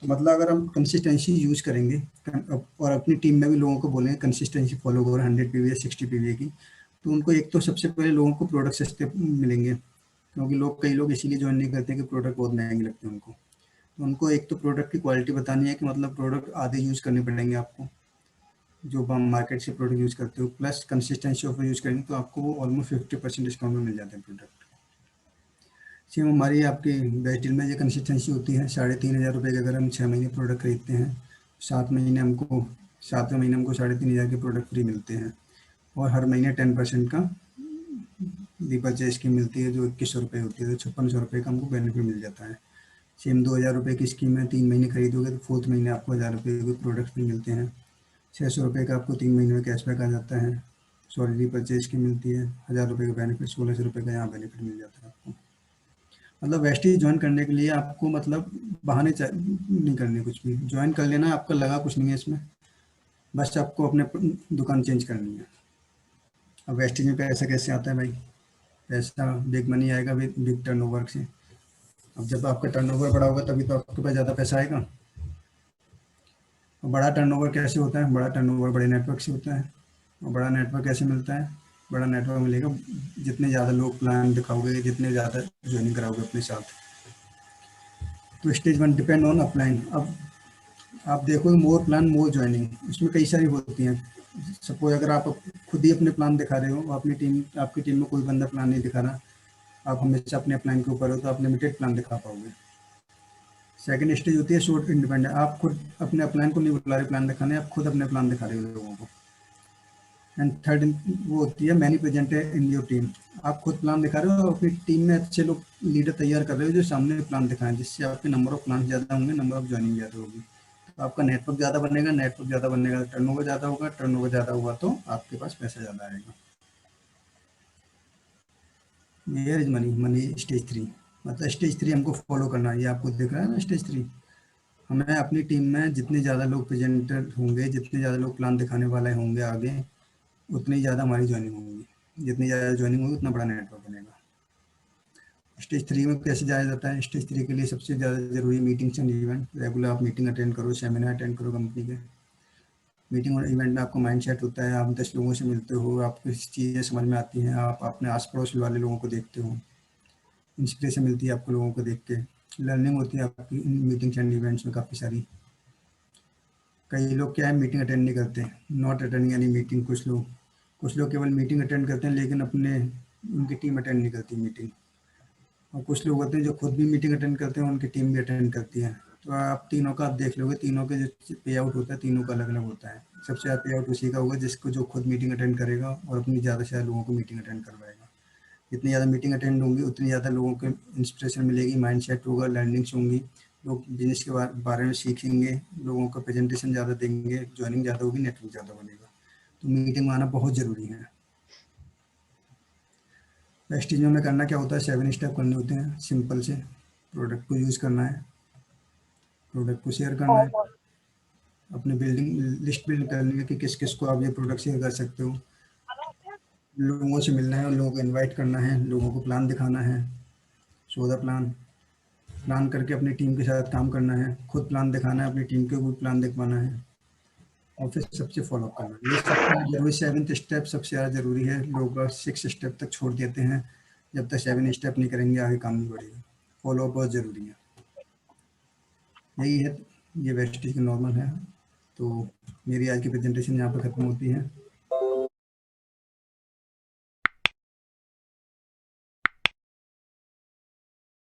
[SPEAKER 1] तो मतलब अगर हम कंसिस्टेंसी यूज़ करेंगे और अपनी टीम में भी लोगों को बोलेंगे कंसिस्टेंसी फॉलो करो 100 PV या 60 PV की, तो उनको एक तो सबसे पहले लोगों को प्रोडक्ट सस्ते मिलेंगे, क्योंकि कई लोग इसीलिए ज्वाइन नहीं करते कि प्रोडक्ट बहुत महंगे लगते हैं उनको। तो उनको एक तो प्रोडक्ट की क्वालिटी बतानी है कि मतलब प्रोडक्ट आधे यूज़ करने पड़ेंगे आपको, जो हम मार्केट से प्रोडक्ट यूज़ करते हो, प्लस कंसिस्टेंसी ऑफर यूज़ करेंगे तो आपको वो ऑलमोस्ट 50% डिस्काउंट में मिल जाते हैं प्रोडक्ट। सेम हमारी आपकी बेस्ट डील में ये कंसिस्टेंसी होती है 3,500 रुपये के। अगर हम 6 महीने प्रोडक्ट खरीदते हैं, 7वें महीने हमको 3,500 के प्रोडक्ट फ्री मिलते हैं, और हर महीने 10% का रीपरचेज स्कीम मिलती है, जो 2,100 रुपये होती है, तो 5,600 रुपये का हमको बेनिफिट मिल जाता है। सेम 2,000 रुपये की स्कीम है, 3 महीने खरीदोगे तो 4th महीने आपको 1,000 रुपये के प्रोडक्ट फ्री मिलते हैं। 600 रुपये का आपको 3 महीने में कैशबैक आ जाता है, सॉरी रीपरचेज स्कीम मिलती है। 1,000 रुपये का बेनिफिट, 1,600 रुपये का यहाँ बेनिफिट मिल जाता है आपको। मतलब वेस्टीज ज्वाइन करने के लिए आपको मतलब बहाने नहीं करने, कुछ भी ज्वाइन कर लेना, आपका लगा कुछ नहीं है इसमें, बस आपको अपने दुकान चेंज करनी है। अब वेस्टीज में पैसा कैसे आता है भाई? पैसा बिग मनी आएगा बिग टर्नओवर से। अब जब आपका टर्नओवर बड़ा होगा तभी तो आपके पास ज़्यादा पैसा आएगा। और बड़ा टर्नओवर कैसे होता है? बड़ा टर्नओवर बड़े नेटवर्क से होता है। और बड़ा नेटवर्क कैसे मिलता है? बड़ा नेटवर्क मिलेगा जितने ज़्यादा लोग प्लान दिखाओगे, जितने ज़्यादा ज्वाइनिंग कराओगे अपने साथ। तो स्टेज 1 डिपेंड ऑन अपलाइन। अब आप देखोगे मोर प्लान मोर ज्वाइनिंग, इसमें कई सारी होती हैं। सपोज अगर आप खुद ही अपने प्लान दिखा रहे हो, आपकी टीम में कोई बंदा प्लान नहीं दिखा रहा, आप हमेशा अपने प्लान के ऊपर हो, तो आप लिमिटेड प्लान दिखा पाओगे। सेकंड स्टेज होती है शॉर्ट इंडिपेंडेंट, आप खुद अपने प्लान को नहीं बुला रहे प्लान दिखाने, आप खुद अपने प्लान दिखा रहे हो लोगों को। एंड थर्ड वो होती है many present in your team, आप खुद प्लान दिखा रहे हो और अपनी टीम में अच्छे लोग लीडर तैयार कर रहे हो जो सामने प्लान दिखाएं, जिससे आपके नंबर ऑफ प्लान ज़्यादा होंगे, नंबर ऑफ ज्वाइनिंग ज़्यादा होगी, तो आपका नेटवर्क ज़्यादा बनेगा, नेटवर्क ज़्यादा बनेगा टर्नओवर ज़्यादा होगा, टर्नओवर ज़्यादा हुआ तो आपके पास पैसा ज़्यादा आएगा। Where is money? Money stage 3, मतलब स्टेज 3 हमको फॉलो करना है। ये आपको दिख रहा है ना स्टेज 3। हमें अपनी टीम में जितने ज़्यादा लोग प्रेजेंटर होंगे, जितने ज़्यादा लोग प्लान दिखाने वाले होंगे आगे, उतनी ज़्यादा हमारी ज्वाइनिंग होगी, जितनी ज़्यादा ज्वाइनिंग होगी उतना बड़ा नेटवर्क बनेगा। स्टेज 3 में कैसे जाया जाता है? स्टेज 3 के लिए सबसे ज़्यादा ज़रूरी मीटिंग्स एंड इवेंट। रेगुलर आप मीटिंग अटेंड करो, सेमिनार अटेंड करो कंपनी के। मीटिंग और इवेंट में आपको माइंडसेट होता है, आप 10 लोगों से मिलते हो, आपको चीज़ें समझ में आती हैं, आप अपने आस पड़ोस वाले लोगों को देखते हो, इंस्पिरेशन मिलती है आपको लोगों को देख के, लर्निंग होती है आपकी इन मीटिंग्स एंड इवेंट्स में काफ़ी सारी। कई लोग क्या है मीटिंग अटेंड नहीं करते, नॉट अटेंडिंग एनी मीटिंग। कुछ लोग केवल मीटिंग अटेंड करते हैं लेकिन अपने उनकी टीम अटेंड नहीं करती मीटिंग। और कुछ लोग होते हैं जो खुद भी मीटिंग अटेंड करते हैं, उनकी टीम भी अटेंड करती है। तो आप तीनों का आप देख लोगे, तीनों के जो पे आउट होता है तीनों का अलग अलग होता है। सबसे ज़्यादा पे आउट उसी का होगा जिसको जो खुद मीटिंग अटेंड करेगा और अपनी ज़्यादा से ज़्यादा लोगों को मीटिंग अटेंड करवाएगा। जितनी ज़्यादा मीटिंग अटेंड होंगी उतनी ज़्यादा लोगों को इंस्पिरेशन मिलेगी, माइंडसेट होगा, लर्निंग्स होंगी, लोग बिजनेस के बारे में सीखेंगे, लोगों को प्रेजेंटेशन ज़्यादा देंगे, ज्वाइनिंग ज़्यादा होगी, नेटवर्क ज़्यादा बनेगा। तो मीटिंग में आना बहुत ज़रूरी है। स्टेज में करना क्या होता है, 7 स्टेप करने होते हैं सिंपल से। प्रोडक्ट को यूज़ करना है, प्रोडक्ट को शेयर करना है, अपने बिल्डिंग लिस्ट बिल्ड करनी है कि किस किस को आप ये प्रोडक्ट शेयर कर सकते हो, लोगों से मिलना है, लोगों को इनवाइट करना है, लोगों को प्लान दिखाना है, शो द प्लान करके अपनी टीम के साथ काम करना है, खुद प्लान दिखाना है, अपनी टीम के खुद प्लान दिखवाना है और फिर सबसे फॉलो करना है। ये सबसे जरूरी 7th स्टेप सबसे ज़्यादा ज़रूरी है। लोग 6 स्टेप तक छोड़ देते हैं, जब तक 7 स्टेप नहीं करेंगे आगे काम नहीं बढ़ेगा। फॉलो बहुत ज़रूरी है। यही है, ये वेस्टेज का नॉर्मल है। तो मेरी आज की प्रेजेंटेशन यहाँ पर ख़त्म होती है।